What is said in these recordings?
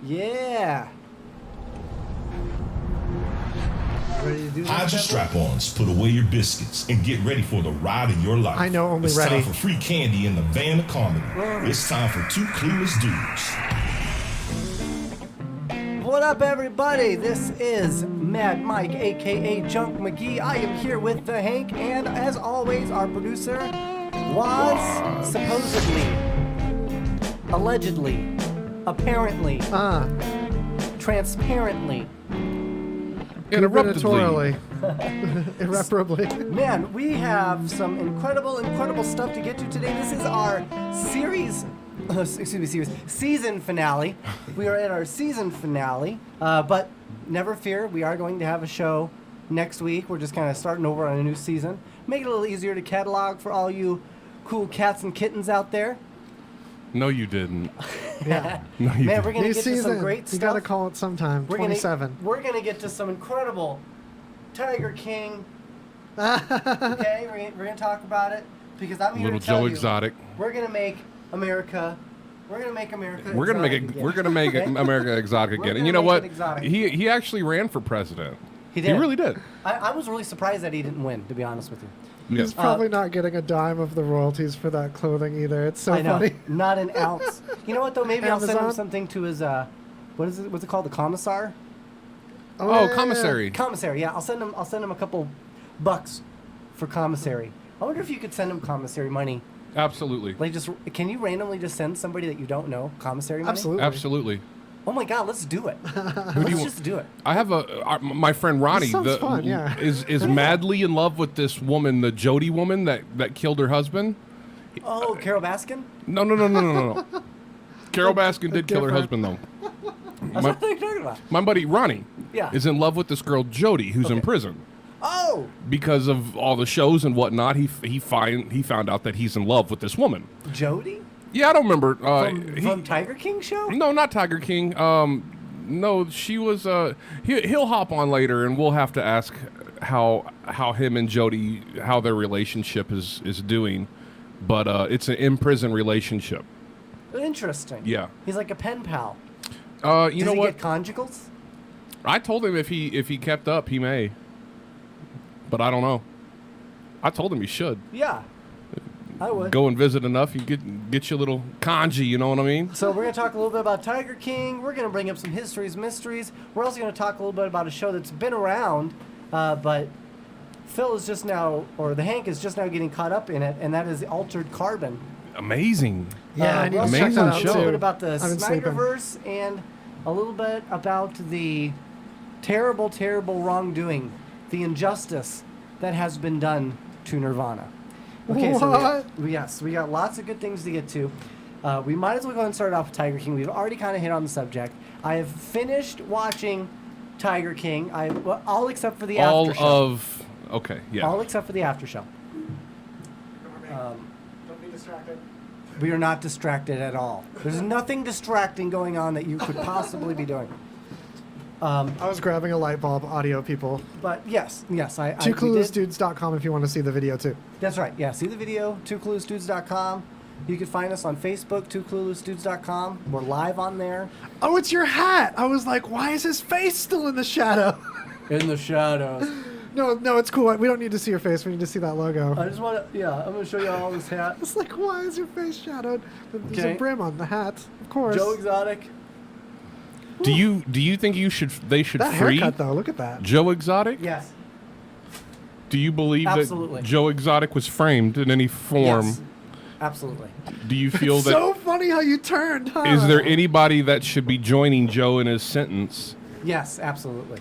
Yeah. Ready to do this? Hide your strap-ons, put away your biscuits, and get ready for the ride of your life. I know, only it's ready. It's time for free candy in the van of comedy. It's time for Two Clueless Dudes. What up, everybody? This is Mad Mike, a.k.a. Junk McGee. I am here with the Hank, and as always, our producer was supposedly, allegedly, apparently, transparently, irreparably. Irreparably. Man, we have some incredible stuff to get to today. This is our season finale. We are at our season finale, but never fear, we are going to have a show next week. We're just kind of starting over on a new season. Make it a little easier to catalog for all you cool cats and kittens out there. No, you didn't. Yeah. No, you Man, didn't. we're going to New get to season. some great You stuff. got to call it sometime. 27. We're going to get to some incredible Tiger King. Okay, we're going to talk about it because I'm here Little to tell Joe you, Exotic. we're going to make America. We're going to make America. We're gonna make exotic it. again. We're gonna make it Okay? America exotic We're again. And gonna you know make what? it exotic. He actually ran for president. He did. He really did. I was really surprised that he didn't win, to be honest with you. Yeah. He's probably not getting a dime of the royalties for that clothing either. It's so I know, funny. not an ounce. You know what though? Maybe I'll send him Amazon? something to his what's it called? The commissar. Oh, yeah. commissary. Commissary. Yeah, I'll send him a couple bucks for commissary. I wonder if you could send him commissary money. Absolutely. Like, can you randomly just send somebody that you don't know commissary money? Absolutely. Absolutely. Oh my God, let's do it. Who do you Let's want? just do it. I have my friend Ronnie. sounds fun, yeah. is madly in love with this woman, the Jody woman that killed her husband. Oh, Carol Baskin? No. Carol Baskin did kill her Different. husband though. That's what you're talking about. My buddy Ronnie Yeah. is in love with this girl Jody who's in Okay. prison. Oh, Because of all the shows and whatnot, he found out that he's in love with this woman. Jody? Yeah, I don't remember. From Tiger King show? No, not Tiger King. No, she was. He'll hop on later, and we'll have to ask how him and Jody, how their relationship is doing. But it's an in prison relationship. Interesting. Yeah. He's like a pen pal. You Does know he what? get conjugals? I told him if he kept up, he may. But I don't know. I told him he should Yeah, I would. go and visit enough. You get your little kanji. You know what I mean? So we're going to talk a little bit about Tiger King. We're going to bring up some histories, mysteries. We're also going to talk a little bit about a show that's been around, but Phil is just now, or the Hank is just now getting caught up in it, and that is the Altered Carbon. Amazing. Yeah, I need we'll to also check Amazing that talk out a little show. bit too. about the I've been sleeping. Snyderverse and a little bit about the terrible wrongdoing, the injustice that has been done to Nirvana. Okay, What? so we got lots of good things to get to. We might as well go and start off with Tiger King. We've already kind of hit on the subject. I have finished watching Tiger King. All except for the after show. Okay, yeah. All except for the after show. Don't be distracted. We are not distracted at all. There's nothing distracting going on that you could possibly be doing. I was grabbing a light bulb, audio people. But yes, I we did. TwoCluelessDudes.com if you want to see the video too. That's right. Yeah, see the video, twocluelessdudes.com. You can find us on Facebook, twocluelessdudes.com. We're live on there. Oh, it's your hat! I was like, why is his face still in the shadow? In the shadows. No, it's cool. We don't need to see your face. We need to see that logo. I just want to, I'm going to show you all this hat. It's like, why is your face shadowed? There's Okay. a brim on the hat, of course. Joe Exotic. Do you think they should that free haircut though, look at that. Joe Exotic? Yes. Do you believe Absolutely. that Joe Exotic was framed in any form? Yes. Absolutely. Do you feel that So funny how you turned, huh? is there anybody that should be joining Joe in his sentence? Yes, absolutely.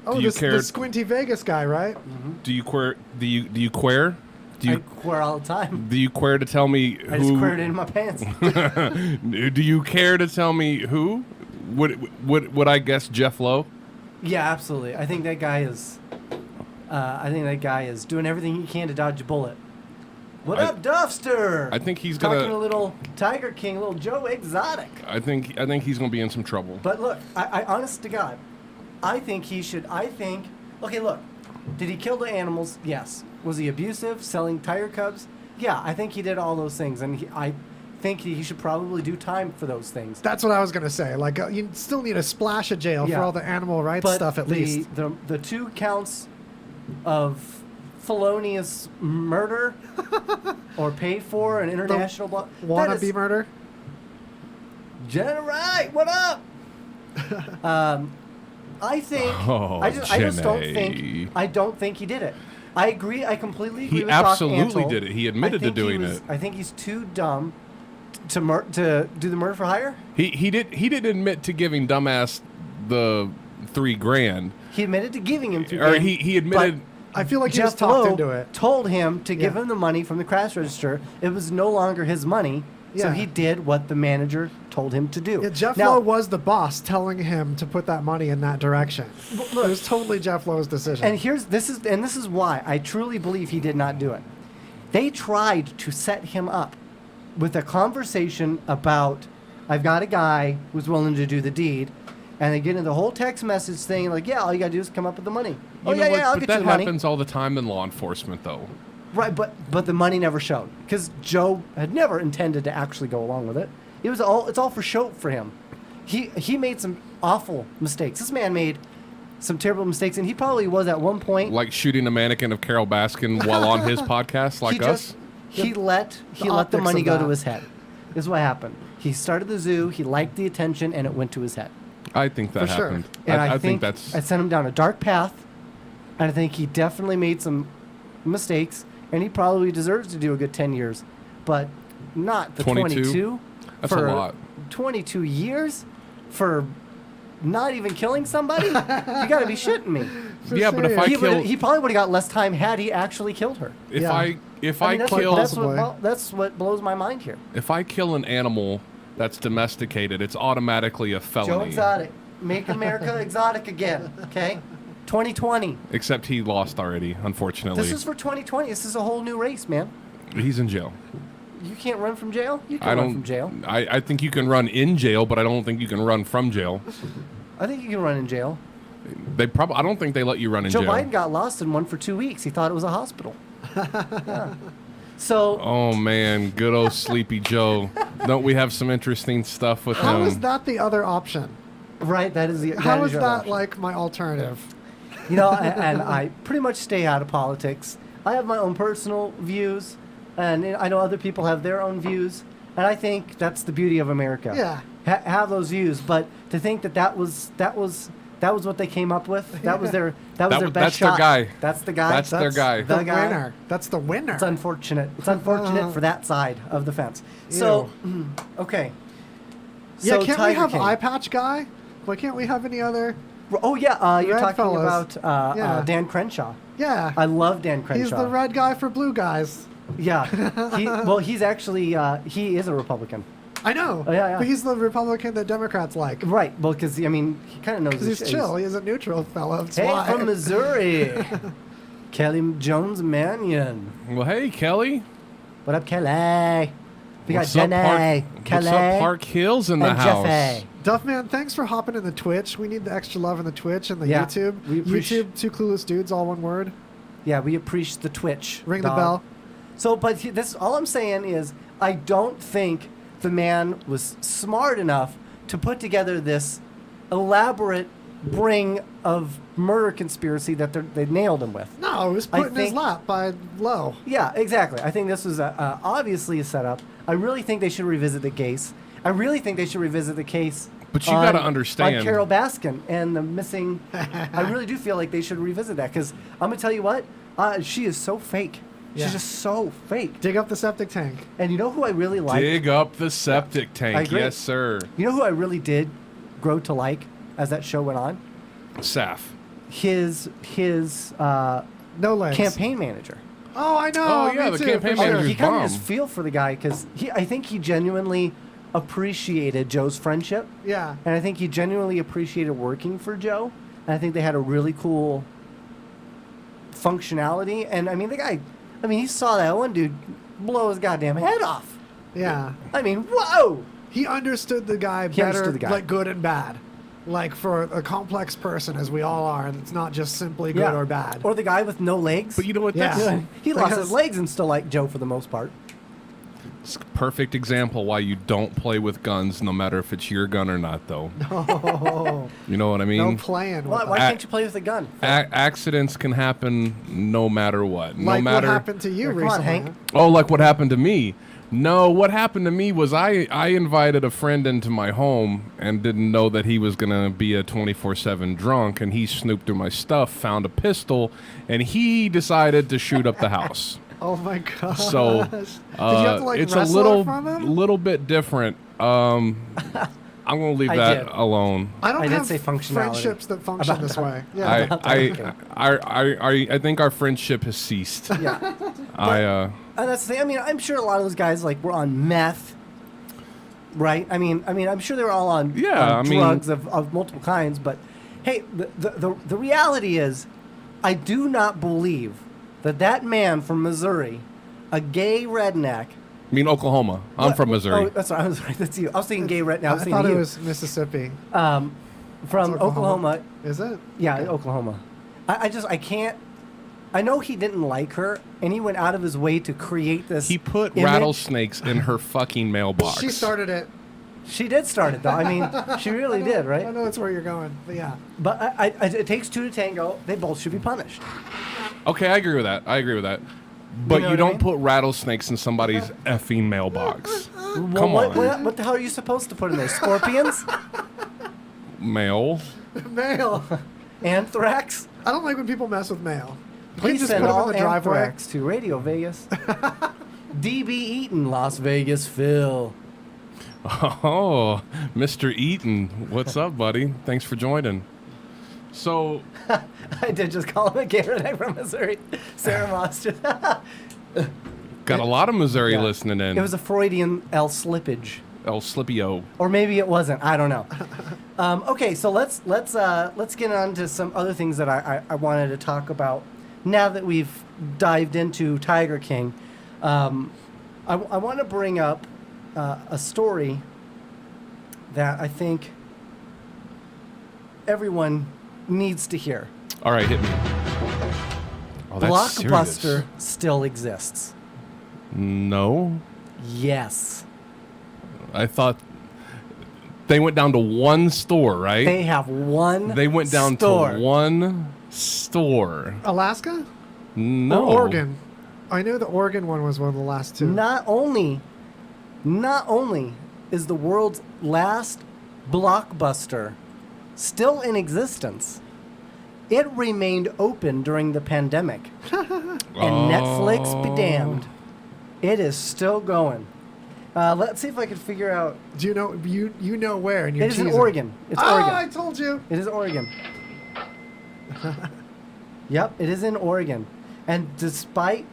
Oh, do you this care- the Squinty Vegas guy, right? Do you queer? Do you queer? Do I you queer all the time. do you queer to tell me I just who? queered it in my pants. Do you care to tell me who? Would I guess Jeff Lowe? Yeah, absolutely. I think that guy is doing everything he can to dodge a bullet. What up, Duffster? I think he's talking a gonna. little Tiger King, a little Joe Exotic. I think he's gonna be in some trouble. But look, I honest to God, I think he should. Okay, look, did he kill the animals? Yes. Was he abusive, selling tiger cubs? Yeah, I think he did all those things, and think he should probably do time for those things. That's what I was gonna say. Like, you still need a splash of jail Yeah. for all the animal rights But stuff, at least. the 2 counts of felonious murder or pay for an international Wannabe murder. Jenna Wright, what up? I think Oh, I just don't Jenny. think he did it. I agree. I completely agree He with Doc absolutely Antle. did it. He admitted I think to doing he was- it. I think he's too dumb to do the murder for hire. He didn't admit to giving dumbass the $3,000. He admitted to giving him $2,000. Or he admitted. I feel like he was Jeff talked Lowe into it. told him to give Yeah. him the money from the crash register. It was no longer his money, so Yeah. he did what the manager told him to do. Yeah, Jeff Now, Lowe was the boss telling him to put that money in that direction. It was totally Jeff Lowe's decision. And this is why I truly believe he did not do it. They tried to set him up with a conversation about, I've got a guy who's willing to do the deed, and they get into the whole text message thing like, yeah, all you gotta do is come up with the money. You know what? I'll But get that you the money. happens all the time in law enforcement, though. Right, but the money never showed because Joe had never intended to actually go along with it. It's all for show for him. He made some awful mistakes. This man made some terrible mistakes, and he probably was at one point. Like shooting a mannequin of Carol Baskin while on his podcast, like us. He let the optics money of go that. to his head. Is what happened. He started the zoo. He liked the attention, and it went to his head. I think that For sure. happened. And I think that's. I sent him down a dark path, and I think he definitely made some mistakes, and he probably deserves to do a good 10 years, but not the 22? 22. That's a for lot. 22 years for not even killing somebody? You got to be shitting me. Yeah, but if I kill, He probably would have got less time had he actually killed her. if Yeah. I that's kill, that's what blows my mind here. if I kill an animal that's domesticated, it's automatically a Joe felony. Exotic. Make America exotic again, okay? 2020. Except he lost already, unfortunately. This is for 2020. This is a whole new race, man. He's in jail. You can't run from jail? You I can run don't. from jail. I think you can run in jail, but I don't think you can run from jail. I think you can run in jail. I don't think they let you run in Joe jail. Biden got lost in one for 2 weeks. He thought it was a hospital. Yeah. So, Oh man, good old Sleepy Joe. Don't we have some interesting stuff with How him? is that the other option? right, that is the How is your that option. like my alternative? You know, and I pretty much stay out of politics. I have my own personal views, and I know other people have their own views, and I think that's the beauty of America. Yeah. Have those views, but to think that was what they came up with. That was their their best that's their shot. guy. That's the guy. That's their guy. The The guy. winner. That's the winner. It's unfortunate. It's unfortunate for that side of the fence. So, okay. Yeah, So can't we Tiger have King. Eye Patch Guy? Why can't we have any other? Oh yeah, you're Red talking fellas. about Yeah. Dan Crenshaw. Yeah. I love Dan Crenshaw. He's the red guy for blue guys. Yeah. He's actually he is a Republican. I know. Oh, yeah. But he's the Republican that Democrats like. Right. Well, because I mean, he kind of knows. Because his he's shit. chill. He's a neutral fellow. That's Hey, why. from Missouri, Kelly Jones Mannion. Well, hey Kelly. What up, Kelly? We got What's up, Jenny, What's up, Park Hills in the and house? Jeffy. Duffman, thanks for hopping in the Twitch. We need the extra love in the Twitch and the Yeah, YouTube. we appreciate- YouTube, two clueless dudes, all one word. Yeah, we appreciate the Twitch. Ring the dog. bell. So, but this all I'm saying is, I don't think the man was smart enough to put together this elaborate ring of murder conspiracy that they nailed him with. No, it was I put in his think- lap by Lowe. Yeah, exactly. I think this was obviously a setup. I really think they should revisit the case. I really think they should revisit the case. But you gotta on understand- Carol Baskin and the missing. I really do feel like they should revisit that because I'm gonna tell you what, she is so fake. Yeah. She's just so fake. Dig up the septic tank. And you know who I really like? Dig up the septic I tank, agree. yes sir. You know who I really did grow to like as that show went on? Saf. His No legs. campaign manager. Oh, I know. Oh, yeah, me the too, campaign for sure. manager's He kind of bomb. just feel for the guy because I think he genuinely appreciated Joe's friendship. Yeah. And I think he genuinely appreciated working for Joe. And I think they had a really cool functionality. And I mean, he saw that one dude blow his goddamn head off. Yeah. I mean, whoa! He understood the guy He better, understood the guy. like good and bad. Like for a complex person, as we all are, and it's not just simply good or bad. Or the guy with no legs. But you know what? Yeah. That's, He lost Because- his legs and still like Joe for the most part. It's a perfect example why you don't play with guns, no matter if it's your gun or not, though. Oh, You know what I no mean? playing. Why, With why that. can't you play with a gun? Accidents can happen no matter what. No Like matter. what happened to you Come on, recently? Hank. Oh, like what happened to me? No, what happened to me was I invited a friend into my home and didn't know that he was going to be a 24/7 drunk, and he snooped through my stuff, found a pistol, and he decided to shoot up the house. Oh my gosh. So Did you have to like it's a wrestle from him? little bit different. I'm going to leave I that did. alone. I don't I did have say functionality. friendships that function this way. Yeah. I think our friendship has ceased. Yeah. I And that's the thing. I mean, I'm sure a lot of those guys like were on meth, right? I mean, I'm sure they were all on, Yeah, on I mean- drugs of multiple kinds. But hey, the reality is, I do not believe that man from Missouri, a gay redneck. I mean Oklahoma. I'm from Missouri. Oh, that's right. I was right. That's you. I was thinking gay redneck. I I was thought thinking it you. was Mississippi. From Oklahoma. Is it? Yeah, Oklahoma. I can't. I know he didn't like her, and he went out of his way to create this. He put image. rattlesnakes in her fucking mailbox. She started it. She did start it, though. I mean, she really did, I right? know it's where you're going, but yeah. But it takes two to tango. They both should be punished. Okay, I agree with that. But know you what I don't mean? put rattlesnakes in somebody's effing mailbox. Well, Come on. what the hell are you supposed to put in there? Scorpions? Mail. Mail. Anthrax? I don't like when people mess with mail. You Please just send put them all in the driveway. anthrax to Radio Vegas. DB Eaton, Las Vegas, Phil. Oh, Mr. Eaton. What's up, buddy? Thanks for joining. So, I did just call him a gay redneck from Missouri. Sarah Moss. got a lot of Missouri Yeah. listening in. It was a Freudian L slippage. El Slippio. Or maybe it wasn't. I don't know. Okay, so let's get on to some other things that I wanted to talk about. Now that we've dived into Tiger King, I want to bring up a story that I think everyone needs to hear. All right, hit me. Oh, that's Blockbuster serious. still exists. No. Yes. I thought they went down to one store, right? They have one They went down store. to one store. Alaska? No. Or Oregon? I know the Oregon one was one of the last two. Not only is the world's last Blockbuster still in existence, it remained open during the pandemic. And Netflix be damned. It is still going. Let's see if I can figure out. Do you know you know where? And you're It is in teasing. Oregon. It's Oh, Oregon. I told you. It is Oregon. Yep, it is in Oregon. And despite,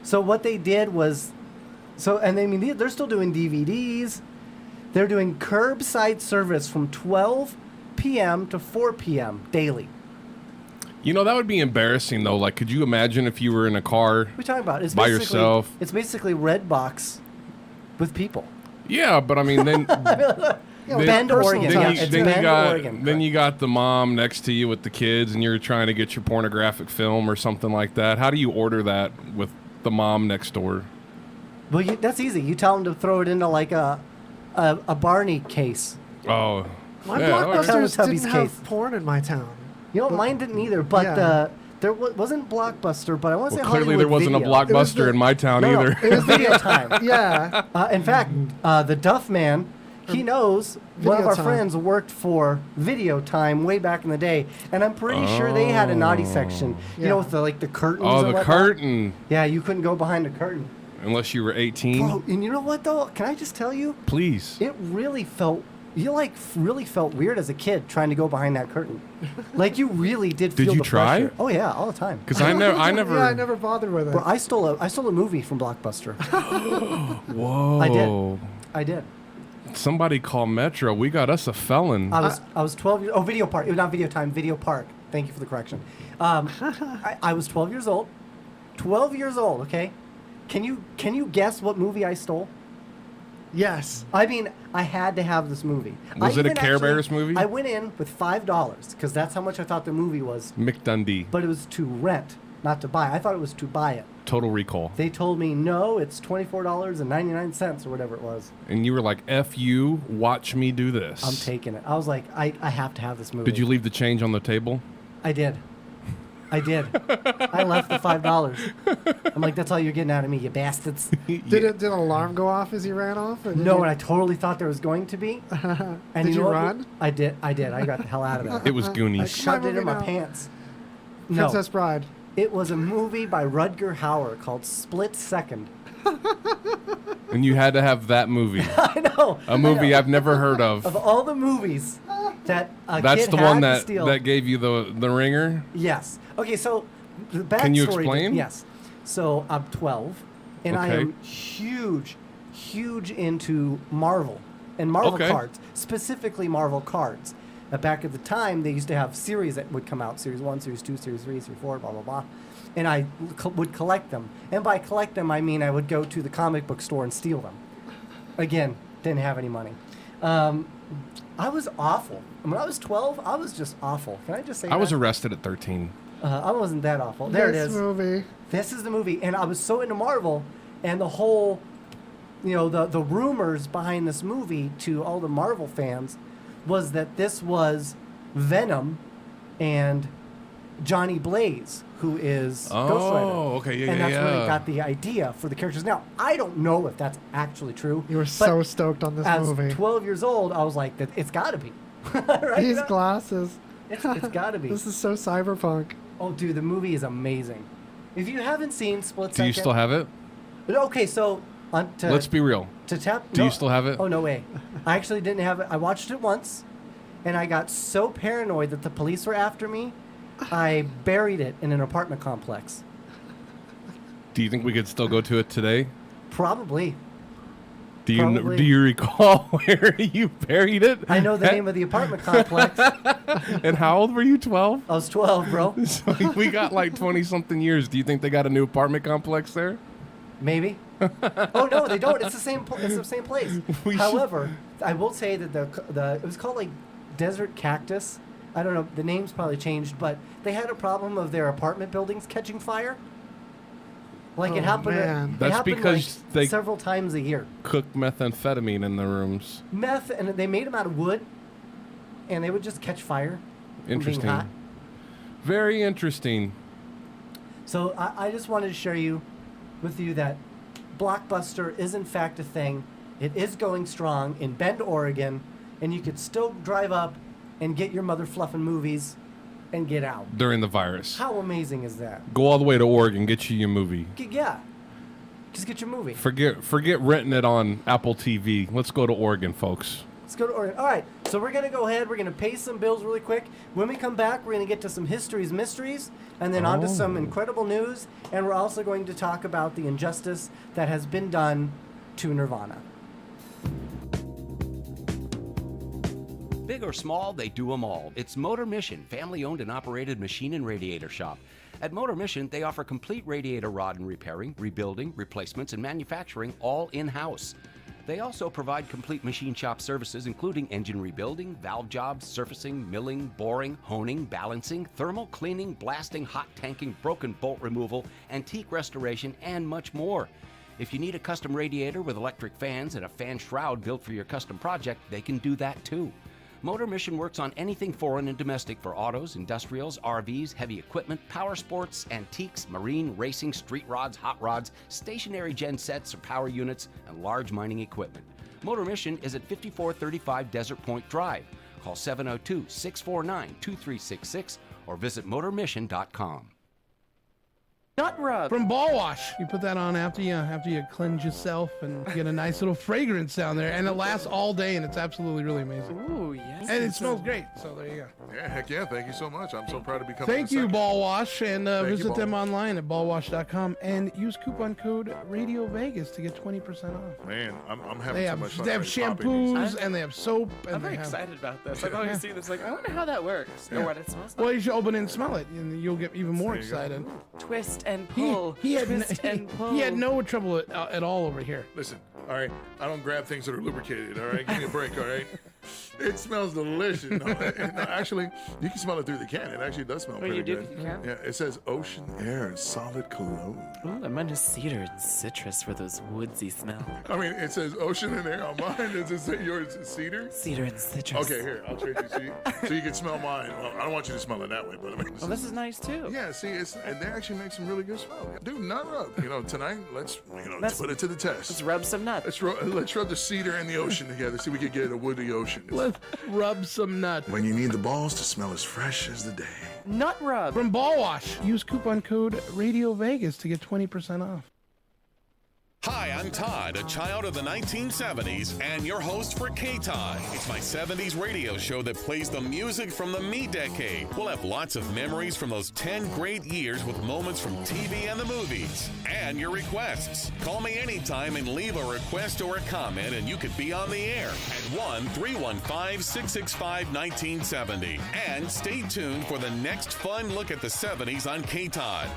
so what they did was, and I mean, they're still doing DVDs. They're doing curbside service from 12 p.m. to 4 p.m. daily. You know, that would be embarrassing, though. Like, could you imagine if you were in a car? What are you talking about? It's By basically- yourself. It's basically Redbox with people. Yeah, but I mean, then Bend, personal Oregon. touch. Yeah, Then it's then Bend, you got Oregon. then you got the mom next to you with the kids, and you're trying to get your pornographic film or something like that. How do you order that with the mom next door? Well, that's easy. You tell them to throw it into like a Barney case. Oh, My yeah, all right. Blockbusters Teletubbies didn't have case. porn in my town. You know, mine didn't either, but Yeah. there wasn't Blockbuster, but I want to Well, say clearly Hollywood there wasn't Video. a It was Blockbuster the- in my town No, either. it was Video Time. Yeah. In fact, the Duff Man, he knows one of Video our Time. friends worked for Video Time way back in the day, and I'm pretty sure they had a naughty section. You Yeah. know, with the curtains. Oh, and the whatnot. curtain. Yeah, you couldn't go behind the curtain. Unless you were 18. Bro, and you know what though? Can I just tell you? Please. It really felt. You really felt weird as a kid trying to go behind that curtain. Like you really did. Did feel you the try? pressure. Oh yeah, all the time. Because I never. Yeah, I never bothered with it. Bro, I stole a movie from Blockbuster. Whoa. I did. Somebody call Metro. We got us a felon. I was 12 years. Oh, Video Park. It was not Video Time. Video Park. Thank you for the correction. I was 12 years old. 12 years old. Okay. Can you guess what movie I stole? Yes. I mean, I had to have this movie. Was I it a even Care actually- Bears movie? I went in with $5 because that's how much I thought the movie was. Mick Dundee. But it was to rent, not to buy. I thought it was to buy it. Total Recall. They told me, no, it's $24.99 or whatever it was. And you were like, F you, watch me do this. I'm taking it. I was like, I have to have this movie. Did you leave the change on the table? I did. I left the $5. I'm like, that's all you're getting out of me, you bastards. Did an alarm go off as you ran off? No, and I totally thought there was going to be. And Did you know what? run? I did. I got the hell out of there. It was I Goonies. shoved it in my now. pants. No, Princess Bride. it was a movie by Rutger Hauer called Split Second. And you had to have that movie. I know. A movie I've never heard of. Of all the movies that a That's kid the had one to that steal. that gave you the ringer. Yes. Okay, so the backstory. Can you explain? Yes. So I'm 12, and I Okay. am huge into Marvel and Marvel Okay. cards, specifically Marvel cards. Back at the time, they used to have series that would come out: Series 1, Series 2, Series 3, Series 4, blah blah blah. And I would collect them. And by collect them, I mean I would go to the comic book store and steal them. Again, didn't have any money. I was awful. When I was 12, I was just awful. Can I just say I was that? arrested at 13. I wasn't that awful. There This it is. movie. This is the movie. And I was so into Marvel, and the whole, the rumors behind this movie to all the Marvel fans was that this was Venom and Johnny Blaze, who is Ghost Rider. Oh, okay, yeah, and yeah, that's where yeah. they got the idea for the characters. Now, I don't know if that's actually true. You were but so stoked on this as movie. 12 years old, I was like, it's got to be. Right? These glasses. It's got to be. This is so cyberpunk. Oh, dude, the movie is amazing. If you haven't seen Split Do Second... you still have it? Okay, so... Let's be real. To tap... Do you still have it? Oh, no way. I actually didn't have it. I watched it once, and I got so paranoid that the police were after me, I buried it in an apartment complex. Do you think we could still go to it today? Probably. Do you Probably. do you recall where you buried it? I know the name of the apartment complex. And how old were you? 12? I was 12, bro. So we got like 20-something years. Do you think they got a new apartment complex there? Maybe. Oh no, they don't. It's the same. It's the same place. We should- However, I will say that the it was called like Desert Cactus. I don't know. The name's probably changed, but they had a problem of their apartment buildings catching fire. Like it Oh, happened. man. It That's happened because like they- several times a year. Cook methamphetamine in the rooms. Meth, and they made them out of wood, and they would just catch fire. from being Interesting. hot. Very interesting. So I just wanted to share with you that Blockbuster is in fact a thing. It is going strong in Bend, Oregon, and you could still drive up and get your mother fluffing movies and get out. During the virus. How amazing is that? Go all the way to Oregon, get you your movie. Yeah. Just get your movie. Forget renting it on Apple TV. Let's go to Oregon, folks. Let's go to Oregon. All right, so we're going to go ahead. We're going to pay some bills really quick. When we come back, we're going to get to some history's mysteries and then on to some incredible news. And we're also going to talk about the injustice that has been done to Nirvana. Big or small, they do them all. It's Motor Mission, family-owned and operated machine and radiator shop. At Motor Mission, they offer complete radiator rod and repairing, rebuilding, replacements, and manufacturing all in-house. They also provide complete machine shop services, including engine rebuilding, valve jobs, surfacing, milling, boring, honing, balancing, thermal cleaning, blasting, hot tanking, broken bolt removal, antique restoration, and much more. If you need a custom radiator with electric fans and a fan shroud built for your custom project, they can do that too. Motor Mission works on anything foreign and domestic for autos, industrials, RVs, heavy equipment, power sports, antiques, marine, racing, street rods, hot rods, stationary gen sets or power units, and large mining equipment. Motor Mission is at 5435 Desert Point Drive. Call 702-649-2366 or visit motormission.com. Nut rub. From Ball Wash. You put that on after you cleanse yourself and get a nice little fragrance down there, and it lasts all day, and it's absolutely really amazing. Ooh, yes. And it smells great. So there you go. Yeah, heck yeah. Thank you so much. I'm so proud to be coming. Thank you, Ball Wash, and you, visit Ball them Wash. online at ballwash.com and use coupon code RadioVegas to get 20% off. Man, I'm having They so have much fun. they have already popping these. shampoos and they have soap. And I'm they very have, excited about this. I've always seen this. Like, I wonder how that works or what it smells like. Well, you should open it and smell it, and you'll get even more There you go. excited. Twist and pull. He had twist and pull. he had no trouble at all over here. Listen, all right, I don't grab things that are lubricated, all right? Give me a break, all right? It smells delicious. No, actually, you can smell it through the can. It actually does smell pretty you do? good. You can? Yeah, it says ocean air and solid cologne. Ooh, mine is cedar and citrus for those woodsy smells. I mean, it says ocean and air on mine. Does it say yours is cedar? Cedar and citrus. Okay, here, I'll trade you so you can smell mine. Well, I don't want you to smell it that way, but I mean, Well, this is nice too. yeah, see, and they actually make some really good smell. Dude, nut rub. Tonight, let's Let's- put it to the test. Let's rub some nuts. Let's rub the cedar and the ocean together. See if we can get a woody ocean. Let's rub some nuts. When you need the balls to smell as fresh as the day. Nut rub. From Ball Wash. Use coupon code Radio Vegas to get 20% off. Hi, I'm Todd, a child of the 1970s and your host for K-Todd. It's my 70s radio show that plays the music from the me decade. We'll have lots of memories from those 10 great years with moments from TV and the movies. And your requests. Call me anytime and leave a request or a comment and you could be on the air at 1-315-665-1970. And stay tuned for the next fun look at the 70s on K-Todd.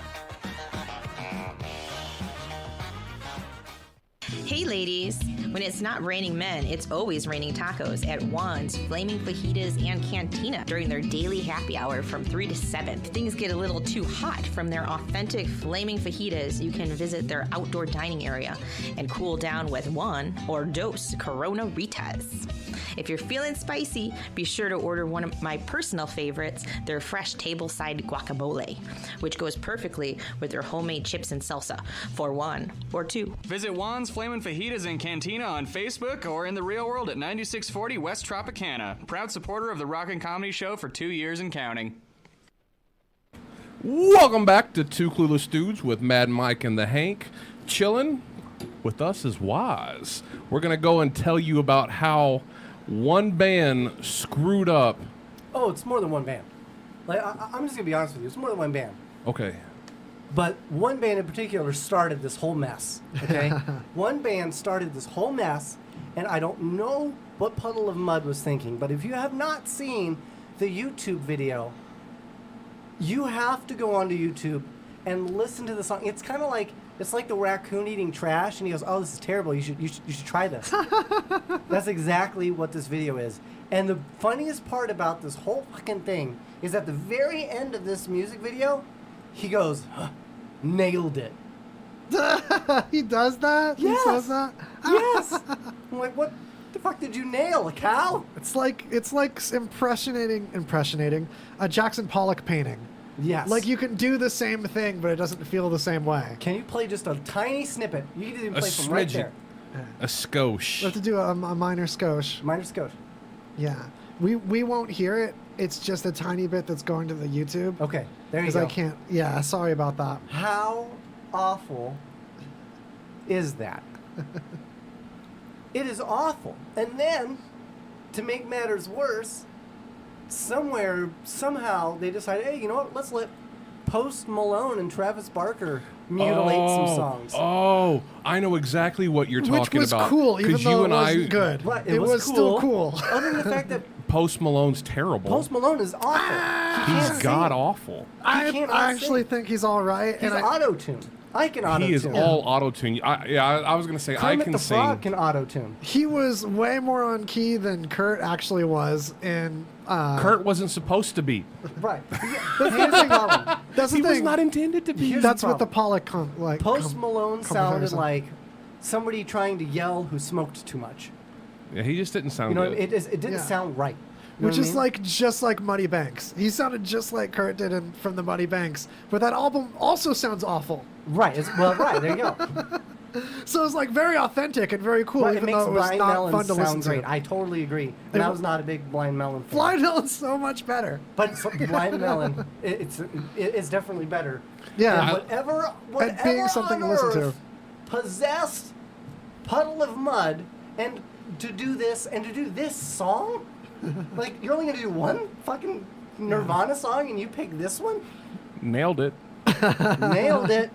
Hey ladies, when it's not raining men, it's always raining tacos at Juan's, Flaming Fajitas, and Cantina during their daily happy hour from 3 to 7. If things get a little too hot from their authentic Flaming Fajitas, you can visit their outdoor dining area and cool down with one or dos Corona Ritas. If you're feeling spicy, be sure to order one of my personal favorites, their fresh tableside guacamole, which goes perfectly with their homemade chips and salsa for one or two. Visit Juan's Flamin' Fajitas and Cantina on Facebook or in the real world at 9640 West Tropicana. Proud supporter of the Rockin' Comedy Show for 2 years and counting. Welcome back to Two Clueless Dudes with Mad Mike and the Hank. Chillin' with us is Waz. We're going to go and tell you about how one band screwed up. Oh, it's more than one band. Like I'm just gonna be honest with you. It's more than one band. Okay. But one band in particular started this whole mess. Okay. One band started this whole mess, and I don't know what Puddle of Mud was thinking. But if you have not seen the YouTube video, you have to go onto YouTube and listen to the song. It's kind of like the raccoon eating trash, and he goes, "Oh, this is terrible. You should try this." That's exactly what this video is. And the funniest part about this whole fucking thing is at the very end of this music video, he goes, "Nailed it." He does that? Yes. He says that? Yes. I'm like, what the fuck did you nail? A cow? It's like impressionating a Jackson Pollock painting. Yes. Like you can do the same thing, but it doesn't feel the same way. Can you play just a tiny snippet? You can even play from right smidgen. there. A skosh. We have to do a minor skosh. Minor skosh. Yeah. We won't hear it. It's just a tiny bit that's going to the YouTube. Okay. There you Because go. I can't. Yeah. Sorry about that. How awful is that? It is awful. And then, to make matters worse, somehow, they decided, hey, you know what? Let's let Post Malone and Travis Barker mutilate some songs. Oh, I know exactly what you're talking about. Which was cool, even 'Cause though you it and wasn't good. Right, It was still cool. Other than the fact that Post Malone's terrible. Post Malone is awful. He's god awful. I cannot actually sing. think he's all right. He's auto-tuned. I can auto-tune. He is all auto-tune. I was going to say, Kermit I can the sing. Frog can auto-tune. He was way more on key than Kurt actually was in. Kurt wasn't supposed to be. Right. That's the problem. That's the He thing. was not intended to be. Here's That's the what the problem. Pollock Post Malone sounded comparison. like somebody trying to yell who smoked too much. Yeah, he just didn't sound You know, good. it didn't Yeah. sound right. You know Which what I is mean? just like Muddy Banks. He sounded just like Kurt did from the Muddy Banks, but that album also sounds awful. Right. Right. There you go. So it's like very authentic and very cool, Right, it even makes though it was Blind not Melon fun to listen sound great. to. I totally agree. And I was not a big Blind Melon fan. Blind Melon's so much better. But Blind Melon, it's definitely better. Yeah. And whatever At being something to on listen to. earth possessed Puddle of Mud and to do this song? Like, you're only going to do one fucking Nirvana song and you pick this one? Nailed it. Nailed it.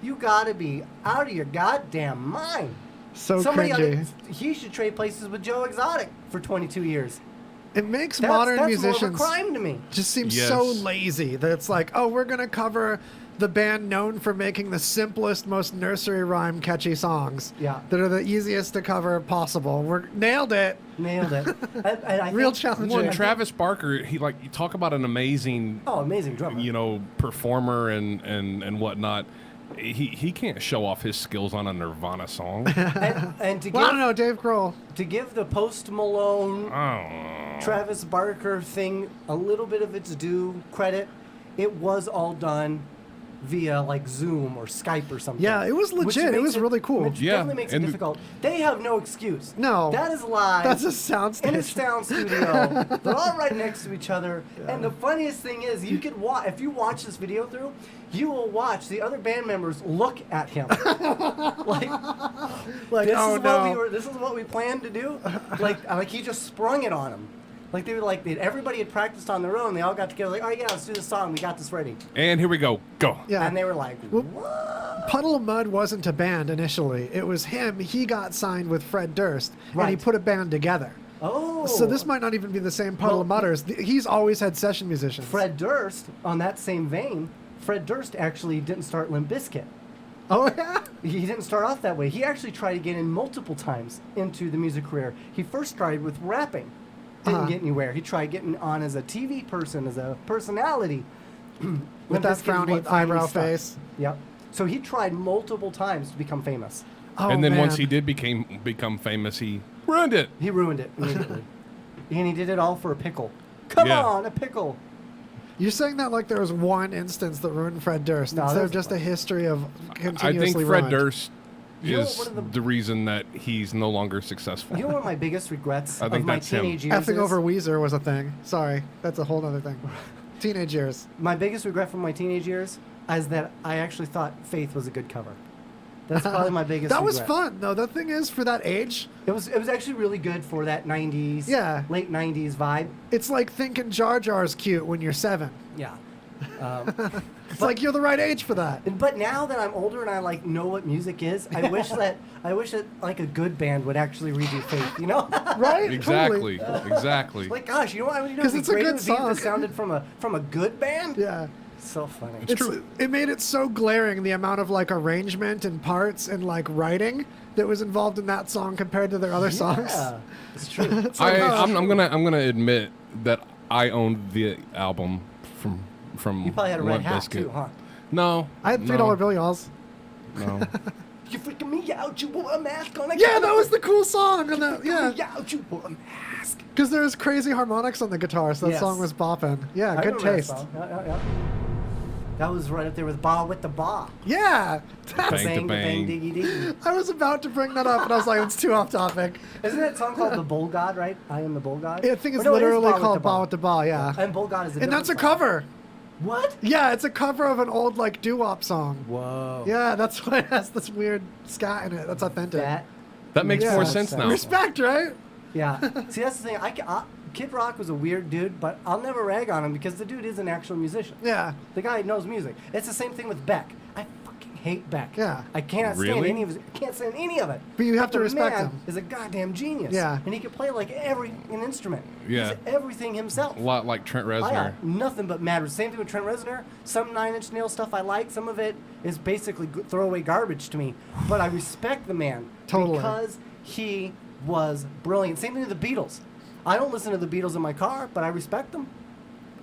You gotta be out of your goddamn mind. So Somebody cringy. he should trade places with Joe Exotic for 22 years. It makes That's modern more of a musicians crime to me. just seem Yes. so lazy that it's like, oh, we're gonna cover the band known for making the simplest, most nursery rhyme catchy songs. Yeah. That are the easiest to cover possible. Nailed it. Nailed it. I Real think- challenging. Well, Travis Barker, he like you talk about an amazing, amazing drummer. you know, performer and whatnot. He can't show off his skills on a Nirvana song. And to Well, I give don't know, Dave Grohl. to give the Post Malone Travis Barker thing a little bit of its due credit, it was all done via like Zoom or Skype or something. Yeah, it was which legit. It makes was really cool. Which Yeah, definitely makes it and- difficult. They have no excuse. No. That is live. That's a sound in a station. sound studio. They're all right next to each other. And the funniest thing is, you could watch if you watch this video through, you will watch the other band members look at him like this oh, is no. what we were. This is what we planned to do. Like he just sprung it on them. Like they were like everybody had practiced on their own. They all got together like, oh yeah, let's do this song. We got this ready. And here we go. Go. Yeah. And they were like, Well, what? Puddle of Mud wasn't a band initially. It was him. He got signed with Fred Durst, and he Right. put a band together. Oh. So this might not even be the same Puddle of Mudders. He's always had session musicians. Fred Durst, on that same vein, Fred Durst actually didn't start Limp Bizkit. Oh, yeah? He didn't start off that way. He actually tried to get in multiple times into the music career. He first started with rapping. Didn't get anywhere. He tried getting on as a TV person, as a personality. With Limp that Bizkit is frowny what finally eyebrow stuck. face. Yep. So he tried multiple times to become famous. Oh, And then man. once he did become famous, he ruined it. He ruined it immediately. And he did it all for a pickle. Come Yeah. on, a pickle. You're saying that like there was one instance that ruined Fred Durst No, instead there's of just a a bunch. history of I continuously think Fred ruined. Durst You know is what, one of the reason that he's no longer successful. You know one of my biggest regrets I of think my that's him. teenage years Effing is? over Weezer was a thing. Sorry, that's a whole other thing. Teenage years. My biggest regret from my teenage years is that I actually thought Faith was a good cover. That's probably my biggest That was regret. fun though. The thing is, for that age, It was actually really good for that 90s, Yeah. late 90s vibe. it's like thinking Jar Jar's cute when you're 7. Yeah. It's like you're the right age for that. But now that I'm older and I like know what music is, I wish that like a good band would actually redo Faith, you know? Right? Exactly. Totally. Exactly. Like, gosh, you know what I mean? 'Cause it's a good If it song. sounded from a good band. Yeah. So funny. It made it so glaring the amount of like arrangement and parts and like writing that was involved in that song compared to their other songs. Yeah, it's true. It's like, I'm gonna admit that I owned the album from You probably had a red Limp hat Bizkit. too, huh? No. I had $3 no, bill, y'alls. No. You freaking me out, you wore a mask on. Yeah, that was the cool song. And the, Yeah, yeah, out, you wore a mask. because there was crazy harmonics on the guitar, so that Yes. song was bopping. Yeah, I good remember that taste. song. Yeah. That was right up there with Ba with the Ba. Yeah. Bang to Bang, bang. diggy, diggy. I was about to bring that up, and I was like, it's too off topic. Isn't that song called The Bull God, right? I Am the Bull God? I think it's Or no, it is literally Ba called Ba with the Ba, yeah. And Bull God is a And that's a different song. cover. What? Yeah, it's a cover of an old like doo-wop song. Whoa. Yeah, that's why it has this weird scat in it. That's authentic. That makes Yeah. more sense now. Respect, right? Yeah. See, that's the thing. Kid Rock was a weird dude, but I'll never rag on him because the dude is an actual musician. Yeah. The guy knows music. It's the same thing with Beck. I fucking hate Beck. Yeah. I cannot stand Really? any of his. Can't stand any of it. But you have to the respect man him. Is a goddamn genius. Yeah. And he can play like an instrument. Yeah. He's everything himself. A lot like Trent I Reznor. got nothing but mad. Same thing with Trent Reznor. Some Nine Inch Nails stuff I like. Some of it is basically throwaway garbage to me. But I respect the man. Totally. Because he was brilliant. Same thing with the Beatles. I don't listen to the Beatles in my car, but I respect them.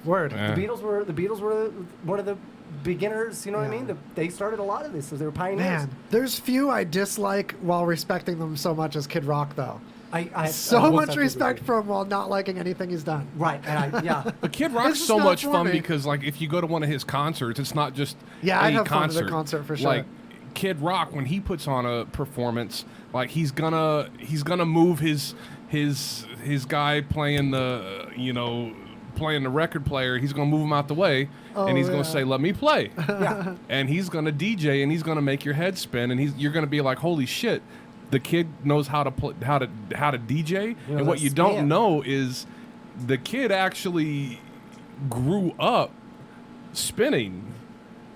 Word. Yeah. The Beatles were one of the beginners. You know what I Yeah. mean? They started a lot of this, so they were pioneers. Man, there's few I dislike while respecting them so much as Kid Rock, though. I So I much accept respect everything. for him while not liking anything he's done. Right, and yeah. But Kid It's Rock's just so not much for fun me. because, like, if you go to one of his concerts, it's not just Yeah, any I'd have fun at a concert. concert for sure. Like Kid Rock, when he puts on a performance, like he's gonna move his guy playing playing the record player. He's gonna move him out the way, and he's yeah. gonna say, "Let me play." Yeah. And he's gonna DJ, and he's gonna make your head spin, and you're gonna be like, "Holy shit!" The kid knows how to DJ, knows and what how you to don't spin. know is the kid actually grew up spinning,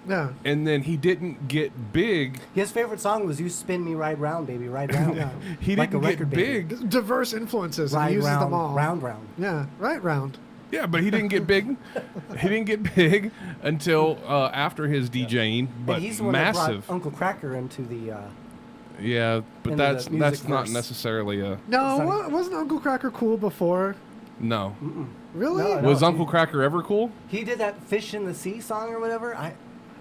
Yeah. and then he didn't get big. His favorite song was "You Spin Me Right Round, Baby, Right Round." Yeah. He Like a didn't get record baby. big. Diverse influences, and Right he uses round, them all. round. Yeah, right round. Yeah, but he didn't get big. He didn't get big until after his DJing. But and he's the one massive. that brought Uncle Cracker into the. Yeah, but into that's the music not verse. necessarily a No, wasn't Uncle Cracker cool before? no. Really? No, Was he- Uncle Cracker ever cool? He did that "Fish in the Sea" song or whatever. I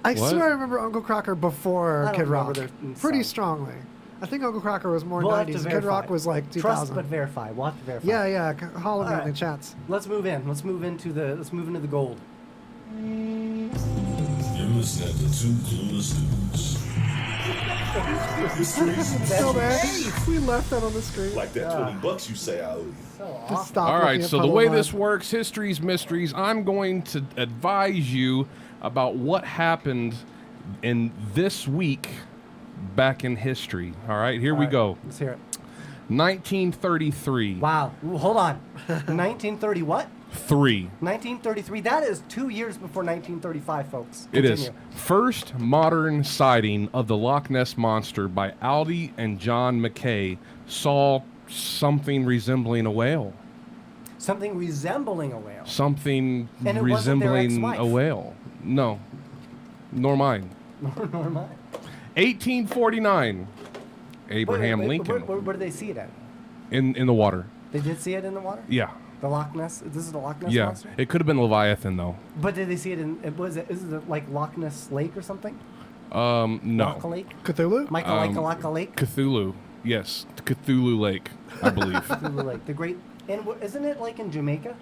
What? swear I remember Uncle Cracker before I don't Kid remember Rock. their Pretty song. strongly. I think Uncle Cracker was more We'll have to 90s. Kid verify. Rock was like 2000. Trust but verify. We'll have to verify. Yeah. Holler at me All in the right. chats. Let's move in. Let's move into the gold. You're listening to Two Clueless Dudes. Still there. We left that on the screen. Like that $20 you say I owe you. Just stop All right, looking at so the Puddle way Mud. this works, History's Mysteries, I'm going to advise you about what happened in this week back in history. All right, here we go. Let's hear it. 1933. Wow. Ooh, hold on. 1930 what? 1933. That is 2 years before 1935, folks. It is. Continue. First modern sighting of the Loch Ness Monster by Aldi and John McKay saw something resembling a whale. Something resembling a whale. Something And it wasn't their resembling ex-wife. a whale. No, nor mine. Nor mine. 1849. Abraham Wait, Lincoln Where did they see it at? in the water. They did see it in the water? Yeah, The Loch Ness? This is the Loch Ness yeah. monster? It could have been Leviathan though. But did they see it in, is it like Loch Ness Lake or something? No. Laka Lake? Cthulhu? Laka Lake? Cthulhu. Yes, Cthulhu Lake, I believe. Cthulhu Lake. The great, and isn't it like in Jamaica?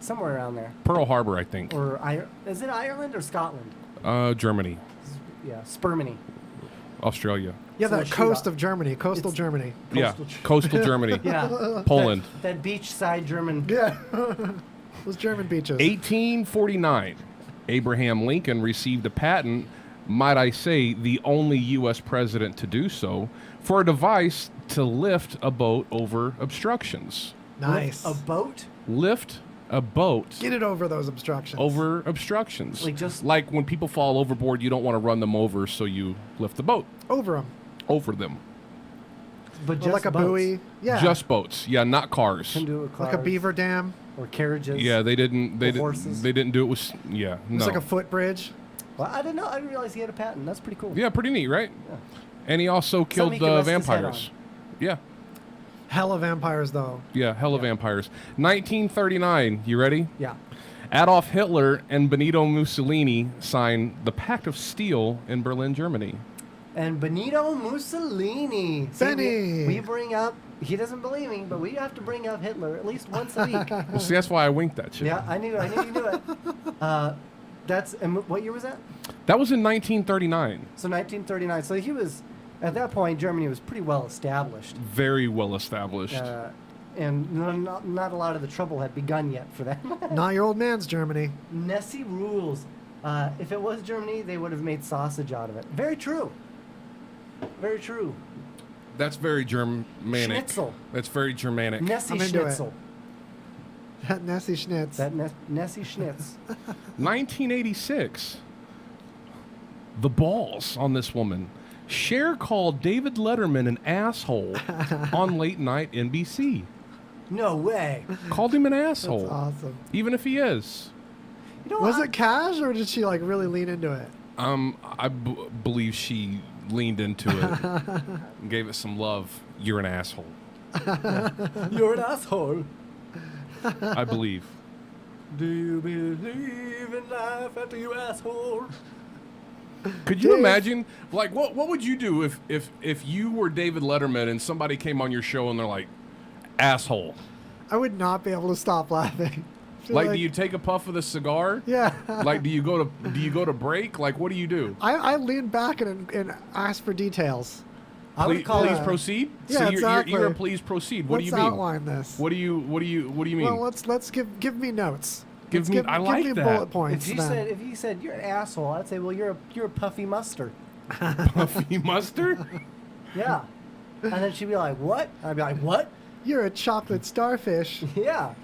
Somewhere around there. Pearl Harbor, I think. Or is it Ireland or Scotland? Germany, Yeah, Spermany. Australia. Yeah, So that a coast shootout. of Germany, coastal It's- Germany. Yeah, coastal Germany. Yeah. Poland. That beachside German. Yeah. Those German beaches. 1849. Abraham Lincoln received a patent, might I say, the only U.S. president to do so, for a device to lift a boat over obstructions. Nice. A boat? Lift a boat Get it over those obstructions. over obstructions. Like just- like when people fall overboard, you don't want to run them over, so you lift the boat Over them. over them. But just Like a boats. buoy. Yeah. Just boats, yeah, not cars. Can do it with like a cars beaver dam. or carriages. Yeah, they didn't. They Or didn't. horses. They didn't do it with. Yeah, It's no. like a footbridge. Well, I didn't know. I didn't realize he had a patent. That's pretty cool. Yeah, pretty neat, right? Yeah. And he also killed he could rest his head vampires. Yeah, Hella vampires, though. yeah, hella vampires. 1939. You ready? Yeah. Adolf Hitler and Benito Mussolini signed the Pact of Steel in Berlin, Germany. And Benito Mussolini. See, Benny. we bring up. He doesn't believe me, but we have to bring up Hitler at least once a week. Well, see, that's why I winked that shit. Yeah, I knew you knew it. And what year was that? That was in 1939. So 1939. So he was, at that point, Germany was pretty well established. Very well established. And not a lot of the trouble had begun yet for them. Not your old man's Germany. Nessie rules. If it was Germany, they would have made sausage out of it. Very true. Very true. That's very Germanic. Schnitzel. That's very Germanic. Nessie I'm into it. Schnitzel. That Nessie Schnitz. That Nessie Schnitz. 1986. The balls on this woman. Cher called David Letterman an asshole on late night NBC. No way. Called him an asshole. That's awesome. Even if he is. You know Was what? it cash or did she like really lean into it? I believe she leaned into it and gave it some love. You're an asshole. You're an asshole. I believe. Do you believe in life after you asshole? Could you imagine, like, what would you do if you were David Letterman and somebody came on your show and they're like, asshole? I would not be able to stop laughing. Feel Like, do you take a puff of the cigar? Yeah. Like, do you go to break? Like, what do you do? I lean back and ask for details. I would Please, call please it. proceed. Yeah, so exactly. you're a please proceed. What Let's do you mean? outline this. What do you mean? Well, let's give me notes. Give Let's me- I like give me that. bullet points. then. If you said you're an asshole, I'd say, well, you're a puffy mustard. Puffy mustard? Yeah. And then she'd be like, what? I'd be like, what? You're a chocolate starfish. Yeah.